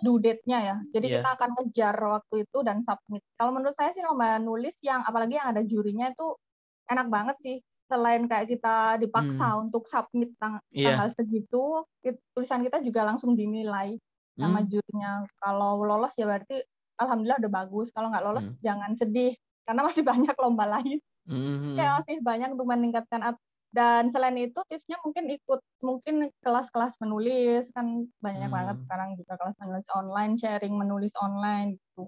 due date-nya ya. Jadi kita akan ngejar waktu itu dan submit. Kalau menurut saya sih lomba nulis yang apalagi yang ada jurinya itu enak banget sih. Selain kayak kita dipaksa untuk submit tanggal segitu, tulisan kita juga langsung dinilai sama jurinya. Kalau lolos ya berarti alhamdulillah udah bagus. Kalau nggak lolos jangan sedih karena masih banyak lomba lain. Kayak masih banyak untuk meningkatkan. Dan selain itu tipsnya mungkin kelas-kelas menulis, kan banyak banget sekarang juga kelas menulis online, sharing menulis online gitu.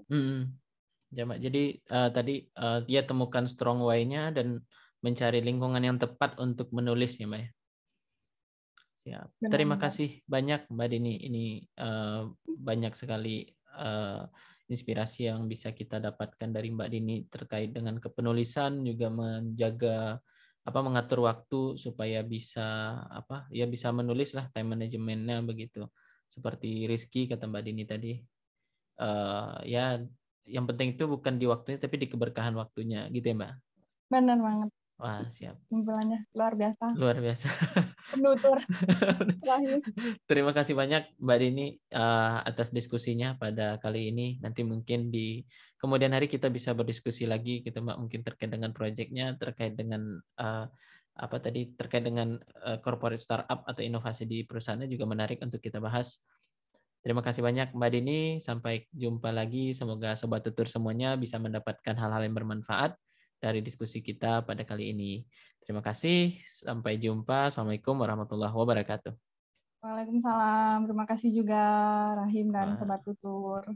Ya Mbak, jadi tadi dia temukan strong why-nya dan mencari lingkungan yang tepat untuk menulis ya Mbak ya. Siap. Terima kasih banyak Mbak Dini. Ini banyak sekali inspirasi yang bisa kita dapatkan dari Mbak Dini terkait dengan kepenulisan, juga mengatur waktu supaya bisa bisa menulis lah, time manajemennya begitu. Seperti Rizky kata Mbak Dini tadi. Ya yang penting itu bukan di waktunya tapi di keberkahan waktunya gitu ya Mbak. Benar banget. Wah, siap. Kumpulannya luar biasa. Luar biasa. Penutur. Terima kasih banyak Mbak Dini atas diskusinya pada kali ini. Nanti mungkin di kemudian hari kita bisa berdiskusi lagi gitu Mbak, mungkin terkait dengan proyeknya, terkait dengan terkait dengan corporate startup atau inovasi di perusahaannya juga menarik untuk kita bahas. Terima kasih banyak Mbak Dini, sampai jumpa lagi. Semoga Sobat Tutur semuanya bisa mendapatkan hal-hal yang bermanfaat dari diskusi kita pada kali ini. Terima kasih, sampai jumpa. Assalamualaikum warahmatullahi wabarakatuh. Waalaikumsalam. Terima kasih juga Rahim dan Sobat Tutur.